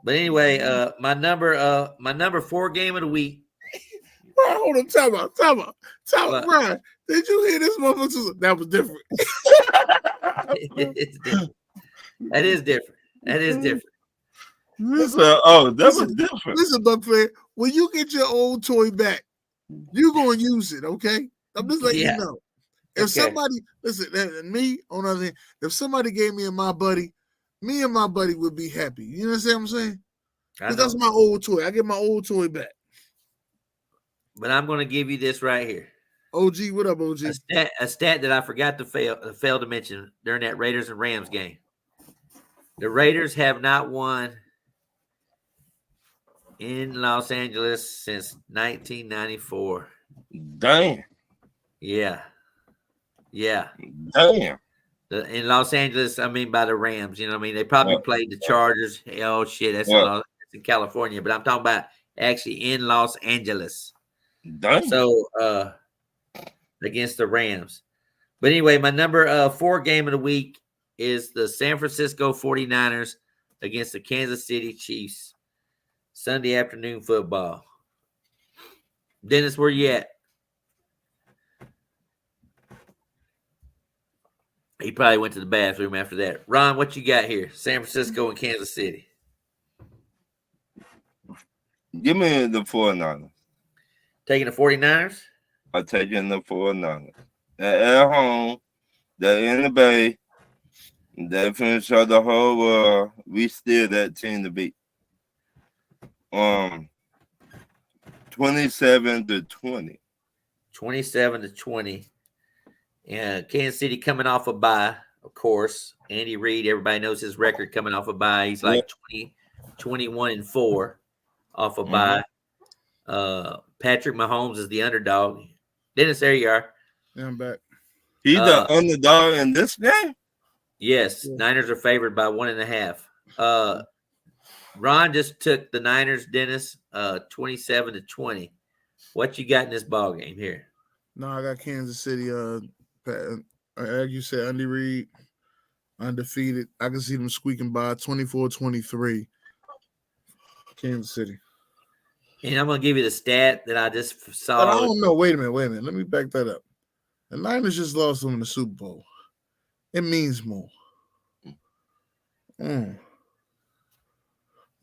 But anyway, my number 4 game of the week. Brian, hold on, time out. Brian, did you hear this motherfucker? That was different. It's different. That is different. Listen, that was different. Listen, Buckfair, when you get your old toy back, you're going to use it, okay? I'm just letting you know. If somebody, listen, me, on the other hand, if somebody gave me and my buddy would be happy. You understand what I'm saying? Because that's my old toy. I get my old toy back. But I'm going to give you this right here. OG, what up, OG? A stat that I forgot to fail to mention during that Raiders and Rams game. The Raiders have not won in Los Angeles since 1994. Damn. Yeah. Damn. In Los Angeles, I mean by the Rams. You know what I mean? They probably played the Chargers. Oh, shit, that's in California. But I'm talking about actually in Los Angeles. Damn. So, against the Rams. But anyway, my number 4 game of the week is the San Francisco 49ers against the Kansas City Chiefs. Sunday afternoon football. Dennis, where you at? He probably went to the bathroom after that. Ron, what you got here? San Francisco and Kansas City. Give me the 49ers. Taking the 49ers? I'm taking the 49ers. They're at home. They're in the Bay. They finish out the whole world. We still that team to beat. 27-20. 27-20. Yeah, Kansas City coming off a bye, of course. Andy Reid, everybody knows his record coming off a bye. He's like 21-4 off a bye. Patrick Mahomes is the underdog. Dennis, there you are. Yeah, I'm back. He's the underdog in this game? Yes. Yeah. Niners are favored by 1.5. Ron just took the Niners, Dennis, 27-20. What you got in this ball game here? No, I got Kansas City. Like you said, Andy Reid, undefeated. I can see them squeaking by 24-23. Kansas City. And I'm going to give you the stat that I just saw. But I don't know. Wait a minute. Let me back that up. The Niners just lost them in the Super Bowl. It means more. Let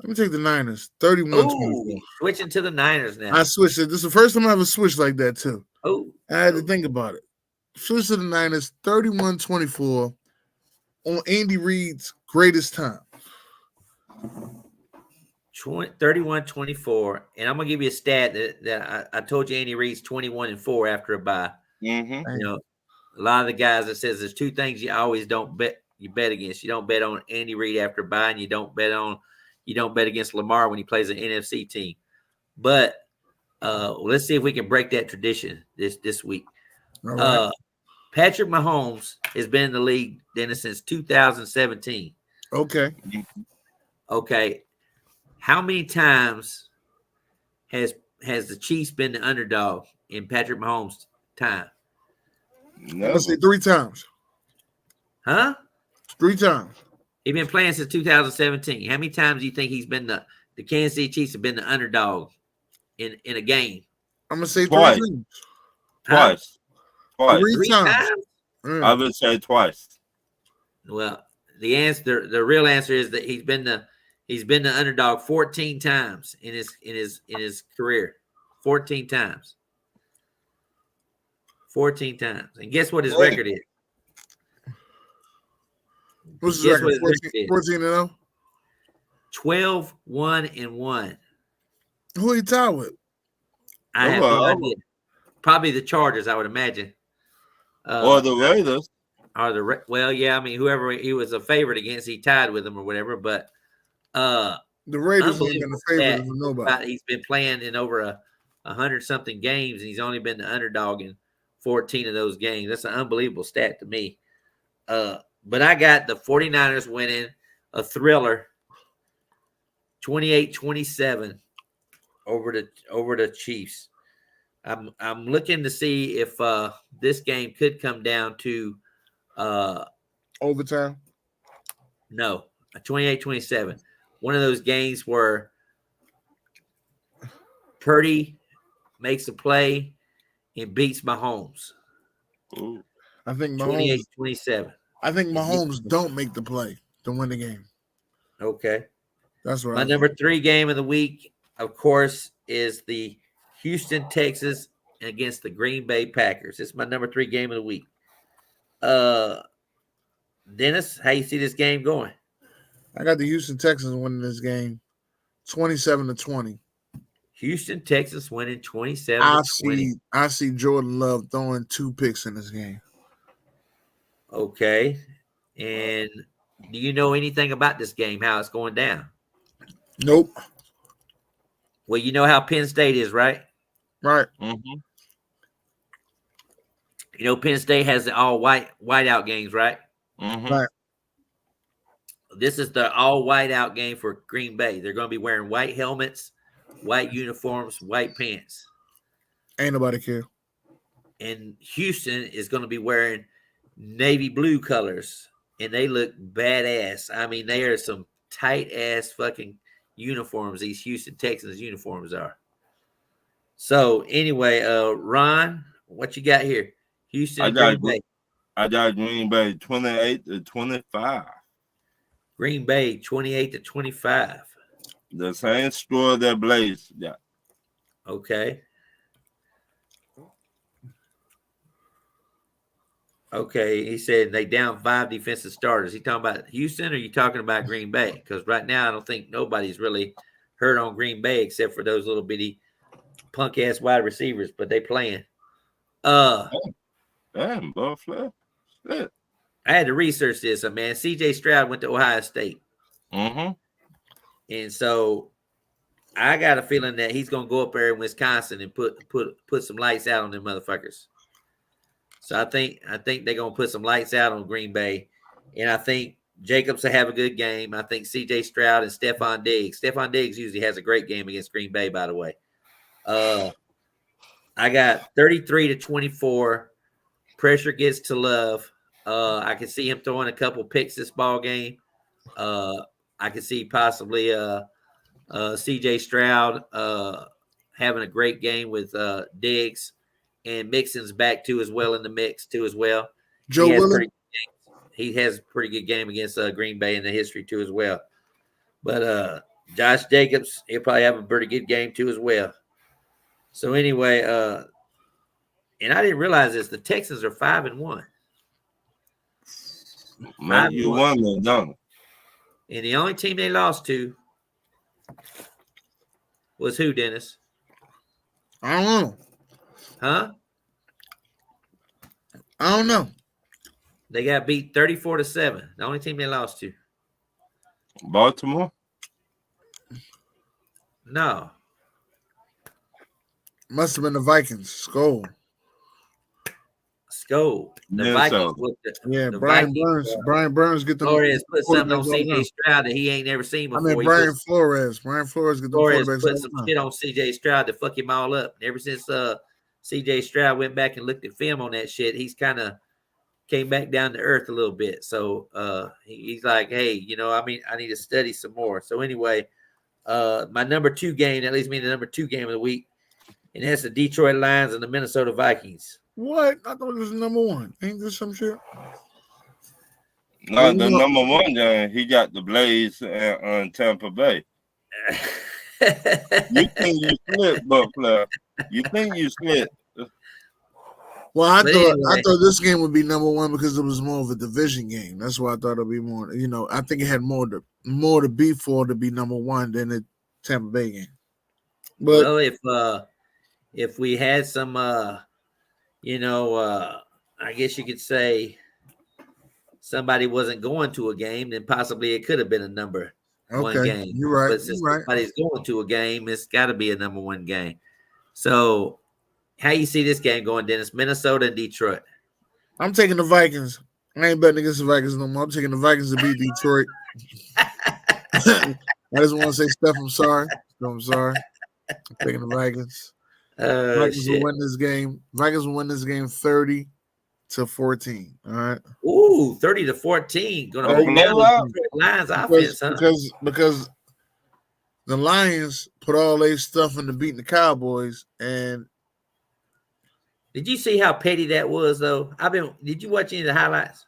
me take the Niners. 31-24. Switching to the Niners now. I switched it. This is the first time I ever switched like that, too. I had to Oh. think about it. Switch to the Niners, 31-24 on Andy Reid's greatest time. 31-24. And I'm going to give you a stat that I told you Andy Reid's 21-4 after a bye. Mm-hmm. You know, a lot of the guys that says there's two things you always don't bet. You bet against. You don't bet on Andy Reid after a bye, and you don't bet against Lamar when he plays an NFC team. But let's see if we can break that tradition this week. All right. Patrick Mahomes has been in the league, Dennis, since 2017. Okay. How many times has the Chiefs been the underdog in Patrick Mahomes' time? No. Let's say 3 times. Huh? 3 times. He's been playing since 2017. How many times do you think he's been the Kansas City Chiefs have been the underdog in a game? I'm gonna say twice. 3 times. Twice. 3 times? I would say twice. Well, the real answer is that he's been the underdog 14 times in his career. 14 times. 14 times. And guess what his record is? What's his record? 14-0? 12-1-1. Who he tied with? I have no idea. Probably the Chargers, I would imagine. Or the Raiders. Yeah, I mean, whoever he was a favorite against, he tied with them or whatever. But the Raiders haven't been a favorite for nobody. He's been playing in over 100-something games, and he's only been the underdog in 14 of those games. That's an unbelievable stat to me. But I got the 49ers winning a thriller, 28-27 over the Chiefs. I'm looking to see if this game could come down to overtime. No, 28-27. One of those games where Purdy makes a play and beats Mahomes. Ooh. I think Mahomes 28-27. I think Mahomes don't make the play to win the game. Okay. That's what my number 3 game of the week, of course, is the Houston Texans against the Green Bay Packers. It's my number 3 game of the week. Dennis, how you see this game going? I got the Houston Texans winning this game 27-20. Houston Texans winning 27-20. I see Jordan Love throwing 2 picks in this game. Okay. And do you know anything about this game, how it's going down? Nope. Well, you know how Penn State is, right? Right. Mm-hmm. You know, Penn State has the all whiteout games, right? Mm-hmm. Right. This is the all whiteout game for Green Bay. They're going to be wearing white helmets, white uniforms, white pants. Ain't nobody care. And Houston is going to be wearing navy blue colors, and they look badass. I mean, they are some tight-ass fucking uniforms, these Houston Texans uniforms are. So, anyway, Ron, what you got here? Houston, Green Bay. I got Green Bay 28-25. Green Bay 28-25. The same score that Blaze got. Okay. Okay, he said they down 5 defensive starters. He talking about Houston, or are you talking about Green Bay? Because right now I don't think nobody's really hurt on Green Bay except for those little bitty punk ass wide receivers, but they playing. Damn, bro, Flair. Shit. I had to research this, man. CJ Stroud went to Ohio State. Mm-hmm. And so I got a feeling that he's gonna go up there in Wisconsin and put some lights out on them motherfuckers. So I think they're gonna put some lights out on Green Bay, and I think Jacobs will have a good game. I think C.J. Stroud and Stephon Diggs. Stephon Diggs usually has a great game against Green Bay, by the way. I got 33-24. Pressure gets to Love. I can see him throwing a couple picks this ball game. I can see possibly C.J. Stroud having a great game with Diggs. And Mixon's back too as well in the mix too as well. Joe Willen. he has a pretty good game against Green Bay in the history too as well. But Josh Jacobs, he'll probably have a pretty good game too as well. So anyway, and I didn't realize this. The Texans are 5-1. Man, you won me, don't. And the only team they lost to was who, Dennis? I don't know. Huh? I don't know. They got beat 34-7. The only team they lost to. Baltimore? No. Must have been the Vikings. Skull. The Vikings with the Brian Vikings, Burns. Brian Burns get the Flores put something on CJ Stroud that he ain't never seen before. I mean, Brian Flores get the Flores quarterbacks. Put some shit on CJ Stroud to fuck him all up. And ever since CJ Stroud went back and looked at film on that shit, he's kind of came back down to earth a little bit. So he's like, hey, I need to study some more. So anyway, my number 2 game, that leads me to the number 2 game of the week, and that's the Detroit Lions and the Minnesota Vikings. What? I thought it was number 1. Ain't this some shit? No, the number 1 game, he got the Blaze on Tampa Bay. You think you slipped, but Flair. You think you slipped. Well, I thought this game would be number 1 because it was more of a division game. That's why I thought it'd be more. I think it had more to be for to be number 1 than the Tampa Bay game. But well, if we had some, I guess you could say somebody wasn't going to a game, then possibly it could have been a number 1 game. You're right. But since somebody's going to a game, it's got to be a number 1 game. So, how you see this game going, Dennis? Minnesota and Detroit. I'm taking the Vikings. I ain't betting against the Vikings no more. I'm taking the Vikings to beat Detroit. I just want to say, Steph, I'm sorry. I'm sorry. I'm taking the Vikings. Vikings will win this game. Vikings will win this game 30-14. All right. Ooh, 30-14. Going to hold down the Lions offense, huh? Because the Lions put all their stuff into beating the Cowboys. And did you see how petty that was, though? Did you watch any of the highlights?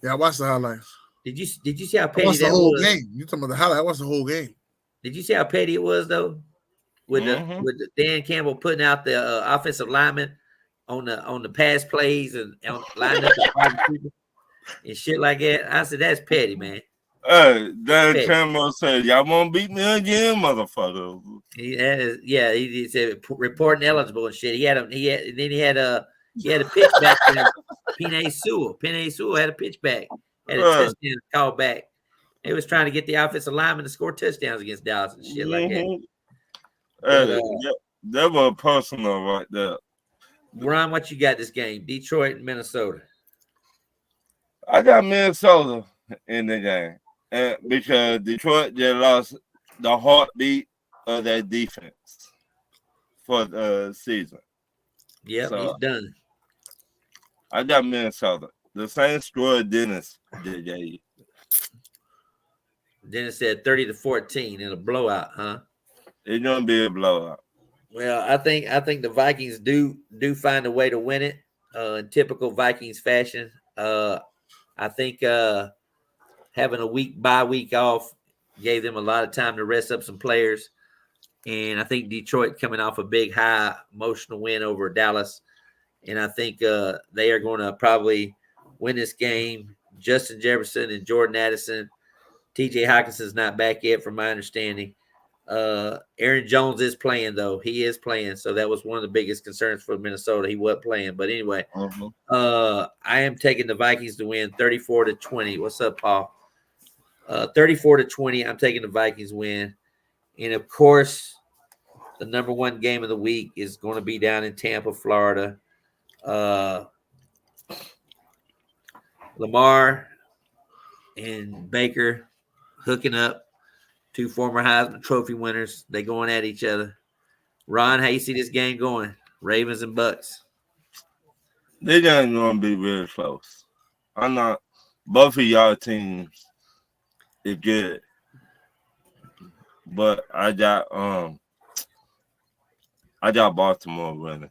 Yeah, I watched the highlights. Did you see how petty that was? I watched the whole game. You talking about the highlight? I watched the whole game. Did you see how petty it was, though? With the Dan Campbell putting out the offensive lineman on the pass plays and line up and shit like that. I said, that's petty, man. Hey, Dan Campbell said, y'all won't beat me again, motherfucker. He said reporting eligible and shit. He had a pitch back to Penei Sewell. Penei Sewell had a pitch back, had a touchdown called back. They was trying to get the offensive lineman to score touchdowns against Dallas and shit like that. That was personal right there. Ron, what you got this game? Detroit and Minnesota. I got Minnesota in the game. And because Detroit just lost the heartbeat of their defense for the season. Yeah, so, he's done. I got Minnesota. The same score Dennis did. Dennis said 30-14 in a blowout, huh? It's gonna be a blowout. Well, I think the Vikings do find a way to win it in typical Vikings fashion. I think having a bye week off gave them a lot of time to rest up some players. And I think Detroit coming off a big, high emotional win over Dallas. And I think they are going to probably win this game. Justin Jefferson and Jordan Addison. TJ Hawkinson's not back yet, from my understanding. Aaron Jones is playing, though. He is playing. So that was one of the biggest concerns for Minnesota. He wasn't playing. But anyway, I am taking the Vikings to win 34-20. What's up, Paul? 34-20. I'm taking the Vikings win. And, of course, the number 1 game of the week is going to be down in Tampa, Florida. Lamar and Baker hooking up. 2 former Heisman Trophy winners. They going at each other. Ron, how you see this game going? Ravens and Bucks. They're not going to be very close. I'm not. Both of y'all teams is good. But I got Baltimore winning.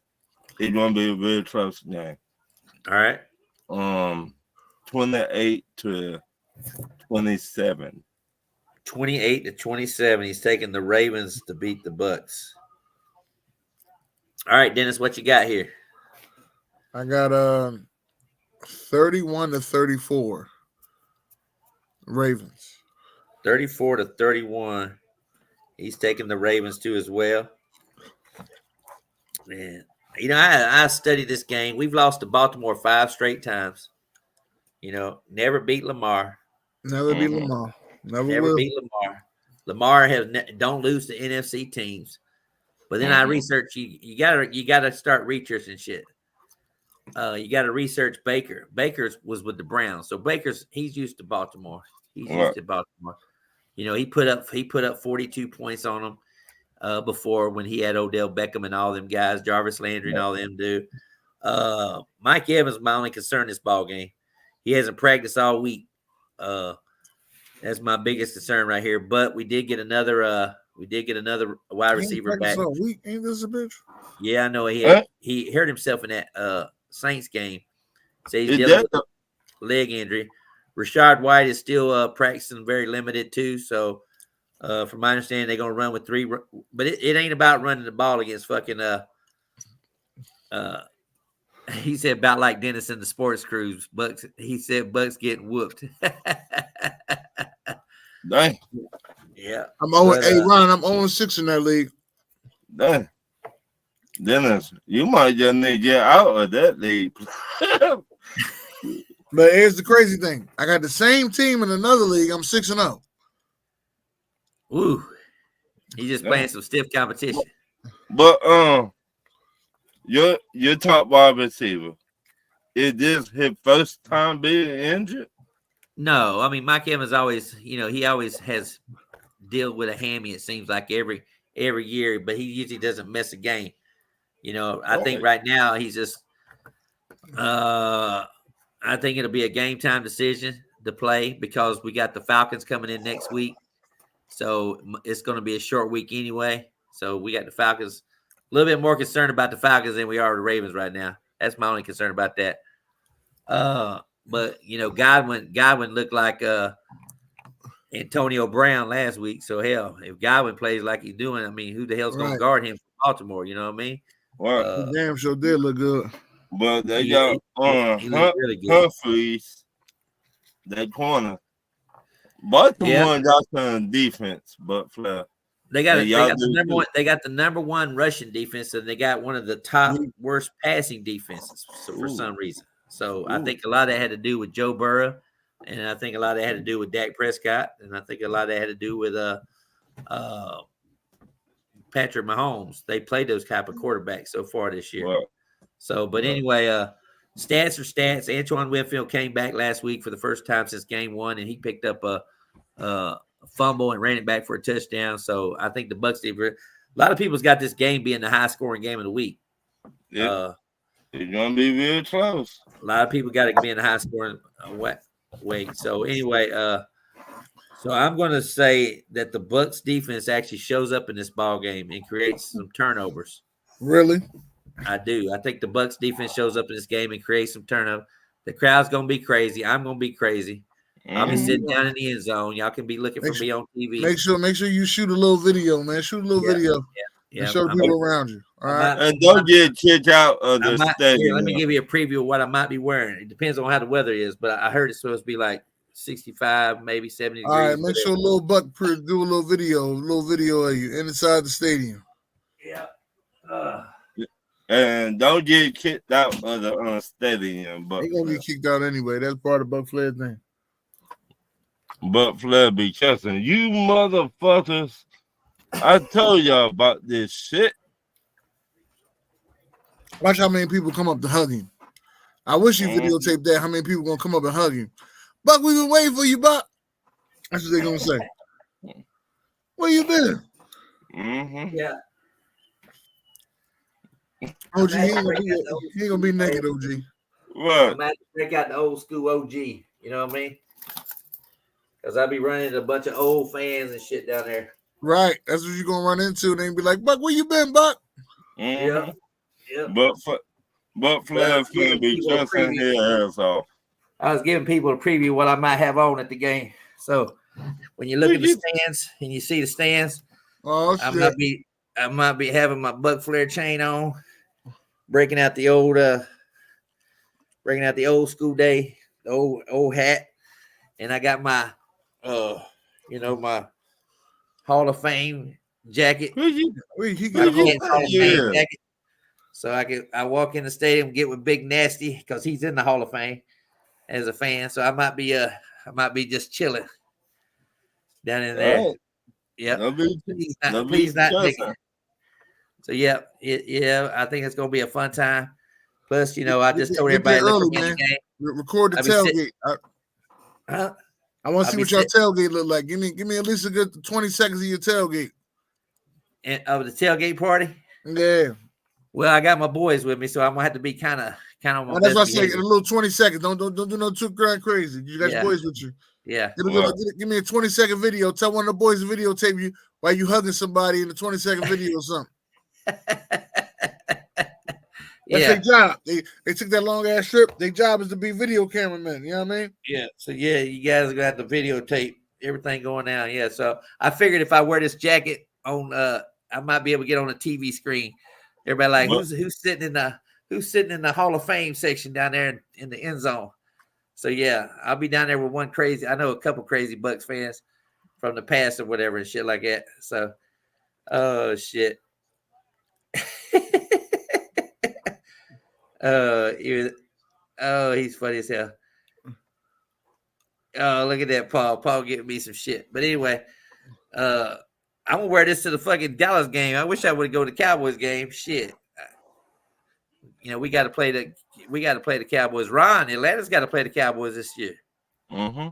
It's gonna be a very close game. All right. 28-27. 28-27. He's taking the Ravens to beat the Bucks. All right, Dennis, what you got here? I got 31-34. Ravens. 34-31. He's taking the Ravens too as well. Man, I studied this game. We've lost to Baltimore 5 straight times. Never beat Lamar. Never beat Lamar. Never beat Lamar. Lamar don't lose to NFC teams. But then I research you gotta start researching shit. You gotta research Baker. Baker was with the Browns, so he's used to Baltimore. He's used to Baltimore. He put up 42 points on them before when he had Odell Beckham and all them guys, Jarvis Landry and all them do. Mike Evans, my only concern this ball game. He hasn't practiced all week. That's my biggest concern right here. But we did get another wide receiver back. Ain't this a bitch? Yeah, I know he hurt himself in that Saints game. So he's dealing with a leg injury. Rashad White is still practicing very limited too. So from my understanding, they're gonna run with 3, but it ain't about running the ball against fucking he said about like Dennis and the sports crews. Bucks. He said Bucks getting whooped. Dang. Yeah. Ron, I'm 0-6 in that league. Dang. Dennis, you might just need to get out of that league. But here's the crazy thing. I got the same team in another league. I'm 6-0. Ooh. He's just playing some stiff competition. But your top wide receiver, is this his first time being injured? No, I mean Mike Evans always, he always has dealt with a hammy. It seems like every year, but he usually doesn't miss a game. I think right now he's just. I think it'll be a game time decision to play because we got the Falcons coming in next week, so it's going to be a short week anyway. So we got the Falcons. A little bit more concerned about the Falcons than we are the Ravens right now. That's my only concern about that. But Godwin looked like Antonio Brown last week. So hell, if Godwin plays like he's doing, I mean, who the hell's going to guard him from Baltimore? You know what I mean? Well, he damn sure did look good. But they got really Humphreys, that corner. Baltimore got some defense, but Flair. They got the number one. They got the number one rushing defense, and they got one of the top worst passing defenses for some reason. So I think a lot of that had to do with Joe Burrow, and I think a lot of that had to do with Dak Prescott, and I think a lot of that had to do with Patrick Mahomes. They played those type of quarterbacks so far this year. Wow. So, but anyway, stats are stats. Antoine Winfield came back last week for the first time since game 1, and he picked up a fumble and ran it back for a touchdown. So I think the Bucks did. A lot of people's got this game being the high scoring game of the week. Yeah, it's gonna be real close. A lot of people got it being the high scoring weight. So anyway, so I'm going to say that the Bucks defense actually shows up in this ball game and creates some turnovers. Really? I do. I think the Bucks defense shows up in this game and creates some turnover. The crowd's gonna be crazy. I'm gonna be crazy. I'll be sitting down in the end zone. Y'all can be looking for me on TV. Make sure you shoot a little video, man. Shoot a little video. Yeah. And show the people around you. All right. And don't get kicked out of the stadium. Here, let me give you a preview of what I might be wearing. It depends on how the weather is, but I heard it's supposed to be like 65, maybe 70 degrees. All right, make sure Lil Buck do a little video of you inside the stadium. Yeah. And don't get kicked out of the stadium. But they gonna get kicked out anyway. That's part of Buck Flair thing. But Flair be cussing. You motherfuckers. I told y'all about this shit. Watch how many people come up to hug him. I wish you videotaped that. How many people gonna come up and hug him? Buck, we've been waiting for you, Buck. That's what they're gonna say. Where you been? Yeah. OG, he ain't gonna be naked, OG. What? I'm going to break out the old school OG. You know what I mean? Because I'll be running into a bunch of old fans and shit down there. Right. That's what you're gonna run into. And they be like, Buck, where you been, Buck? Yeah. But Flair finna be cussing his ass off. I was giving people a preview what I might have on at the game. So when you look at the stands and you see the stands, I might be having my Buck Flair chain on, breaking out the old school day, the old hat, and I got my my Hall of Fame jacket. Hall of Fame jacket. So I walk in the stadium, get with Big Nasty because he's in the Hall of Fame as a fan. So I might be just chilling down in there. Right. Yeah. Please not Nick. So yeah, I think it's gonna be a fun time. Plus, I just told everybody early, man. Record the tailgate. I want to see what your tailgate look like. Give me at least a good 20 seconds of your tailgate. And of the tailgate party? Yeah. Well, I got my boys with me, so I'm gonna have to be kind of on my that's why I say a little 20 seconds. Don't do no too crazy. You got your boys with you. Yeah. Give me a 20-second video. Tell one of the boys to videotape you while you hugging somebody in a 20-second video or something. That's their job. They took that long ass trip. Their job is to be video cameramen. You know what I mean? Yeah. So you guys are gonna have to videotape everything going down. Yeah. So I figured if I wear this jacket on, I might be able to get on a TV screen. Everybody like who's sitting in the Hall of Fame section down there in the end zone. So yeah, I'll be down there with one crazy. I know a couple crazy Bucks fans from the past or whatever and shit like that. So, oh shit. He's funny as hell. Oh, look at that, Paul. Paul giving me some shit. But anyway, I'm gonna wear this to the fucking Dallas game. I wish I would go to the Cowboys game. Shit. We got to play the Cowboys. Ron, Atlanta's got to play the Cowboys this year. Mm-hmm.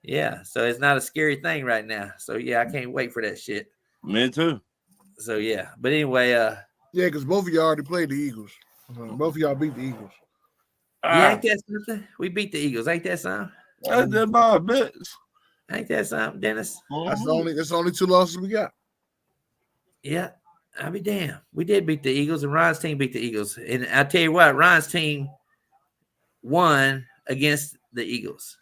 Yeah, so it's not a scary thing right now. So yeah, I can't wait for that shit. Me too. So yeah, but anyway, yeah, because both of y'all already played the Eagles. Both of y'all beat the Eagles. Yeah, ain't that something? We beat the Eagles. Ain't that something? That's my bitch. Ain't that something, Dennis? That's the only 2 losses we got. Yeah. I'll be damned. We did beat the Eagles, and Ron's team beat the Eagles. And I tell you what, Ron's team won against the Eagles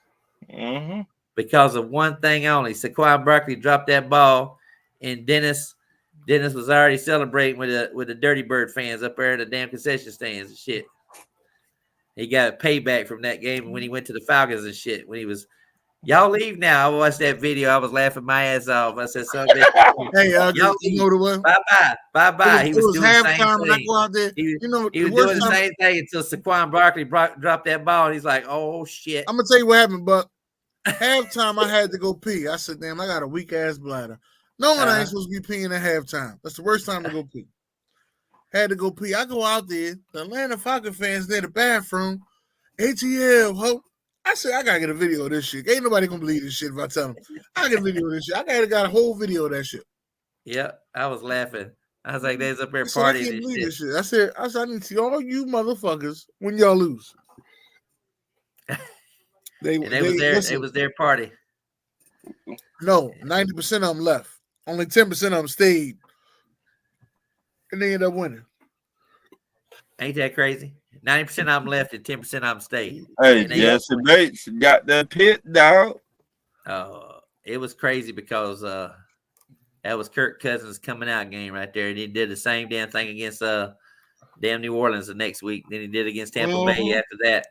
because of one thing only. Saquon Barkley dropped that ball, and Dennis was already celebrating with the Dirty Bird fans up there in the damn concession stands and shit. He got a payback from that game when he went to the Falcons and shit. When he was, y'all leave now. I watched that video. I was laughing my ass off. I said, "Son, hey, y'all leave. Bye." He was doing the same thing. I go out there. He was doing the same thing until Saquon Barkley dropped that ball, and he's like, "Oh shit!" I'm gonna tell you what happened, but halftime I had to go pee. I said, "Damn, I got a weak ass bladder. No one ain't supposed to be peeing at halftime. That's the worst time to go pee." Had to go pee. I go out there. The Atlanta Falcons fans near the bathroom. ATL, ho. I said, I gotta get a video of this shit. Ain't nobody gonna believe this shit if I tell them. I get a video of this shit. I got a whole video of that shit. Yeah, I was laughing. I was like, "There's up there partying." I can't believe this shit. I said, I need to see all you motherfuckers when y'all lose. It was their party. No, 90% of them left. Only 10% of them stayed. And they ended up winning. Ain't that crazy? 90% of them left and 10% of them stayed. Hey, Jesse Bates got that pit down. It was crazy because that was Kirk Cousins' coming out game right there. And he did the same damn thing against damn New Orleans the next week. Then he did against Tampa Bay after that.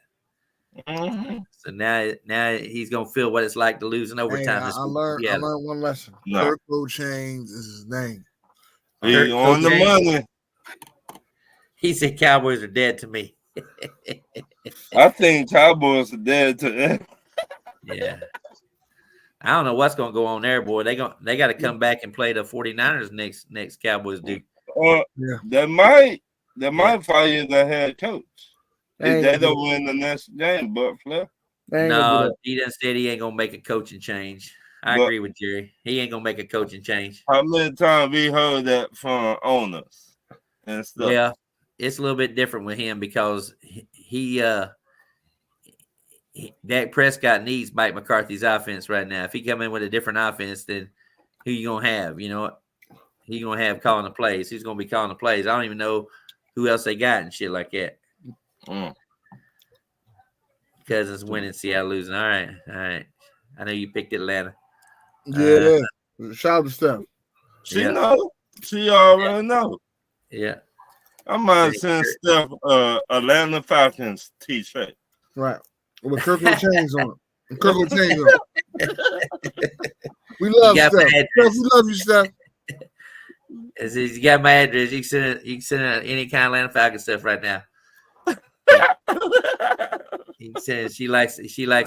So now he's gonna feel what it's like to lose in overtime. I learned one lesson. No. Kirk Chains is his name. He on the money. He said Cowboys are dead to me. I think Cowboys are dead to them. Yeah. I don't know what's gonna go on there, boy. They got to come back and play the 49ers next Cowboys do. They might fire the head coach. If they don't win the next game, but Flair. No, he done said he ain't gonna make a coaching change. I agree with Jerry. He ain't gonna make a coaching change. How many times we heard that from owners and stuff? Yeah, it's a little bit different with him because Dak Prescott needs Mike McCarthy's offense right now. If he come in with a different offense, then who you gonna have? You know what? He gonna have calling the plays. Who's gonna be calling the plays? I don't even know who else they got and shit like that. Cousins winning, Seattle losing. All right. I know you picked Atlanta. Yeah. Shout out to Steph. She know. She already know. Yeah. I might send Steph Atlanta Falcons t-shirt. Right. With Kirkwood chains on it. Kirkwood chains on it. We love Steph. Steph. We love you, Steph. You got my address. You can send her any kind of Atlanta Falcons stuff right now. You can send. She likes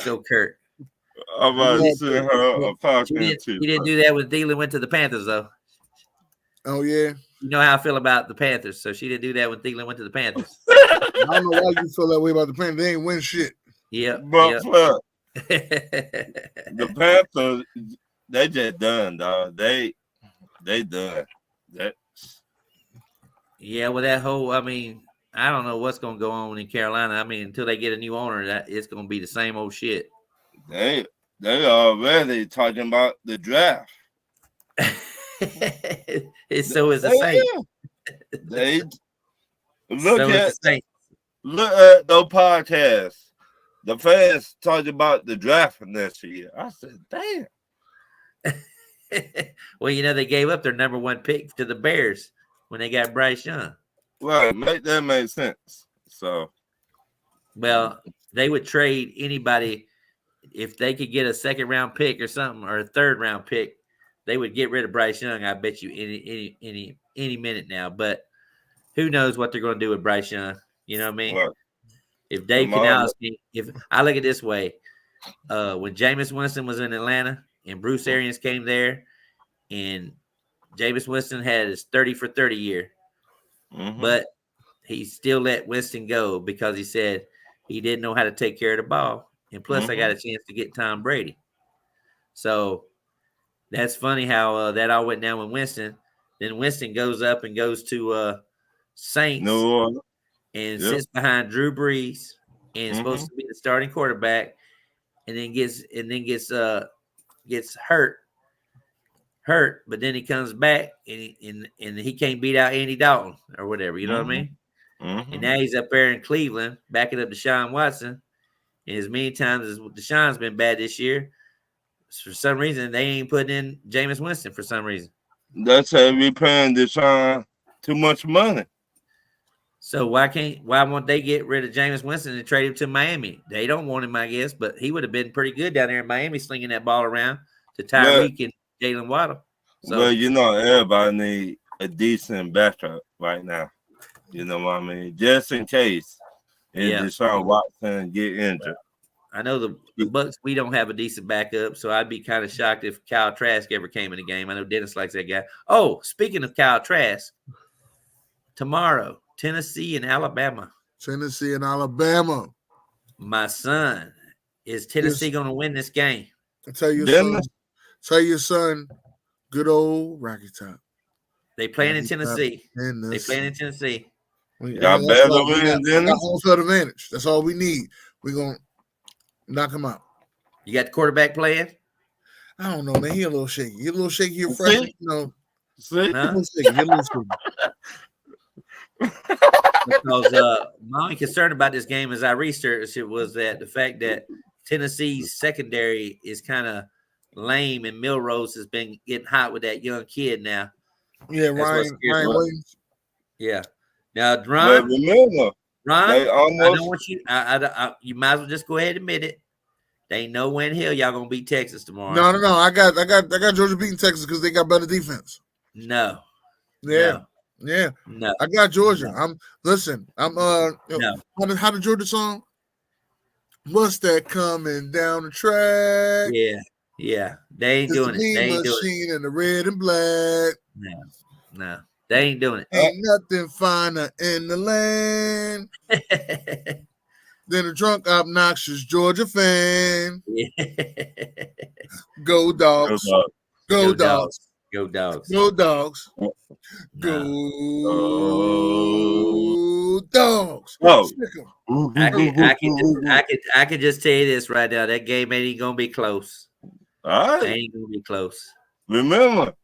old Kurt. I'm about to send her a Falcon She didn't do that when Thielen went to the Panthers, though. Oh yeah. You know how I feel about the Panthers, so she didn't do that when Thielen went to the Panthers. I don't know why you feel that way about the Panthers. They ain't win shit. Yeah, but the Panthers, they just done, dog. They done. Yeah, well, that whole, I mean, I don't know what's going to go on in Carolina. I mean, until they get a new owner, it's going to be the same old shit. They already talking about the draft. So is the same. They look at the podcast. The fans talking about the draft next year. I said, damn. Well, you know, they gave up their number 1 pick to the Bears when they got Bryce Young. Right, that made sense. So, well, they would trade anybody if they could get a 2nd round pick or something, or a 3rd round pick. They would get rid of Bryce Young. I bet you any minute now. But who knows what they're going to do with Bryce Young? You know what I mean? Right. If Dave Kanowski, if I look at it this way, when Jameis Winston was in Atlanta and Bruce Arians came there, and Jameis Winston had his 30 for 30 year, but he still let Winston go because he said he didn't know how to take care of the ball. And plus, I got a chance to get Tom Brady. So that's funny how that all went down with Winston. Then Winston goes up and goes to Saints and sits behind Drew Brees and is supposed to be the starting quarterback, and then gets hurt. But then he comes back and he can't beat out Andy Dalton or whatever. You know what I mean? And now he's up there in Cleveland backing up Deshaun Watson. And as many times as Deshaun's been bad this year, for some reason, they ain't putting in Jameis Winston for some reason. That's how we paying Deshaun too much money. So why won't they get rid of Jameis Winston and trade him to Miami? They don't want him, I guess, but he would have been pretty good down there in Miami slinging that ball around to Tyreek and Jalen Waddle. So, well, you know, everybody need a decent backup right now. You know what I mean? Just in case if Deshaun Watson get injured. I know the Bucs, we don't have a decent backup, so I'd be kind of shocked if Kyle Trask ever came in the game. I know Dennis likes that guy. Oh, speaking of Kyle Trask, tomorrow, Tennessee and Alabama. My son, is Tennessee going to win this game? Tell your son, good old Rocky Top. They playing in Tennessee. They playing in Tennessee. Y'all better win, Dennis. Home field advantage. That's all we need. We're going to knock him out. You got the quarterback playing? I don't know, man. He a little shaky. He a little shaky. You're fresh. You know. See? Huh? Because my only concern about this game, as I researched it, was that the fact that Tennessee's secondary is kind of lame, and Milrose has been getting hot with that young kid now. Yeah, Ryan Williams. Yeah. Now, Ron, I don't want you. You might as well just go ahead and admit it. They ain't no way in hell y'all gonna beat Texas tomorrow. No. I got Georgia beating Texas because they got better defense. No. Yeah. No. I got Georgia. No. How the Georgia song? What's that coming down the track? Yeah. They ain't doing it. They ain't doing it. And the red and black. No. They ain't doing it. Ain't nothing finer in the land than a drunk, obnoxious Georgia fan. Go Dogs. Go Dogs. Go Dogs. Go Dogs. Go Dogs. Oh. I can just tell you this right now. That game ain't gonna be close. All right. It ain't gonna be close. Remember,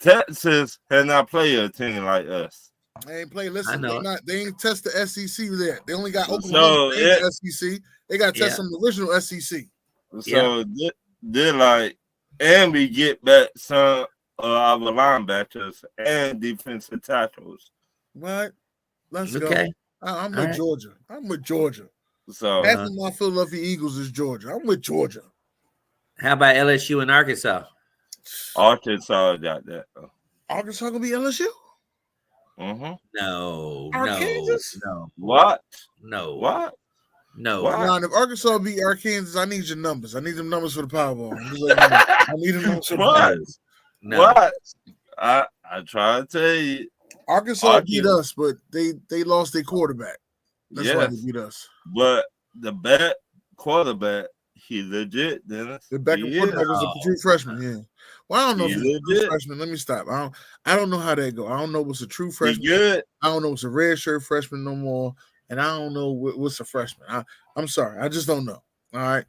Texas has not played a team like us. They ain't play. Listen, know they ain't test the SEC there. They only got So Oklahoma in the SEC. They got to test some original SEC. So they're like, and we get back some of our linebackers and defensive tackles. What? Let's okay. go. I'm with Georgia. I'm with Georgia. So half of my Philadelphia Eagles is Georgia. I'm with Georgia. How about LSU and Arkansas? Arkansas got that. Arkansas gonna be LSU? No. Arkansas? No. What? No. What? No. Now, if Arkansas beat Arkansas, I need your numbers. I need them numbers for the Powerball. I need them numbers for the Powerball. No. What? I try to tell you. Arkansas beat us, but they lost their quarterback. That's why they beat us. But the bad quarterback, he legit, Dennis. The backup quarterback was a true freshman, yeah. Well, I don't know if he's a true freshman. Let me stop. I don't know how that go. I don't know what's a true freshman. I don't know what's a red shirt freshman no more. And I don't know what's a freshman. I'm sorry. I just don't know. All right.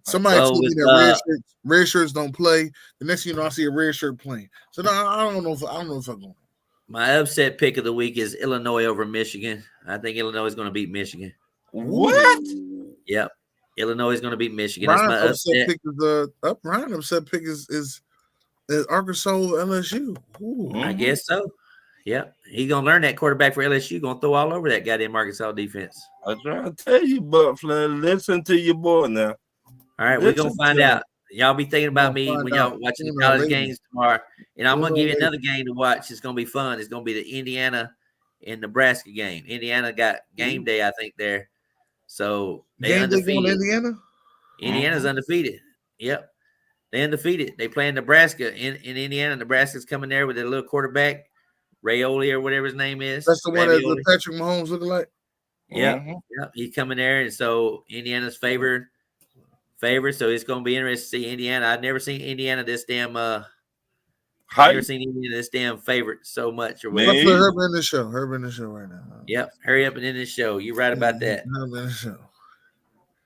Somebody told me that red shirts don't play. The next thing you know, I see a red shirt playing. So no, I don't know if I'm going. My upset pick of the week is Illinois over Michigan. I think Illinois is going to beat Michigan. What? Yep. Illinois is going to beat Michigan. Ryan That's my upset pick. Ryan upset pick is Arkansas LSU. Ooh. I guess so. Yep. He's going to learn that quarterback for LSU. Going to throw all over that goddamn Arkansas defense. I try to tell you, but Flair, listen to your boy now. All right, we're going to find out. Y'all be thinking about me when y'all watching the college games tomorrow. And I'm going to give you another game to watch. It's going to be fun. It's going to be the Indiana and Nebraska game. Indiana got game day, I think, there. So they undefeated. Indiana? Indiana's undefeated. Yep. They undefeated. They play in Nebraska in Indiana. Nebraska's coming there with their little quarterback, Raioli or whatever his name is. That's the one that Patrick Mahomes looking like? Yep. Yep. He's coming there. And so Indiana's favored. So it's going to be interesting to see Indiana. I've never seen Indiana this damn I've never seen Indiana this damn favorite so much. Or whatever. Herb in the show right now. Yep. Hurry up and end this show. You're right about that. Herb in the show.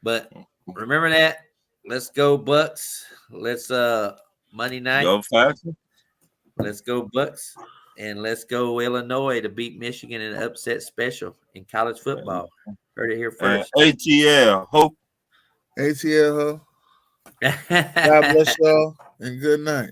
But remember that. Let's go Bucks. Let's Monday night. Go faster. Let's go Bucks. And let's go Illinois to beat Michigan in an upset special in college football. Heard it here first. ATL. Hope. ATL. God bless y'all and good night.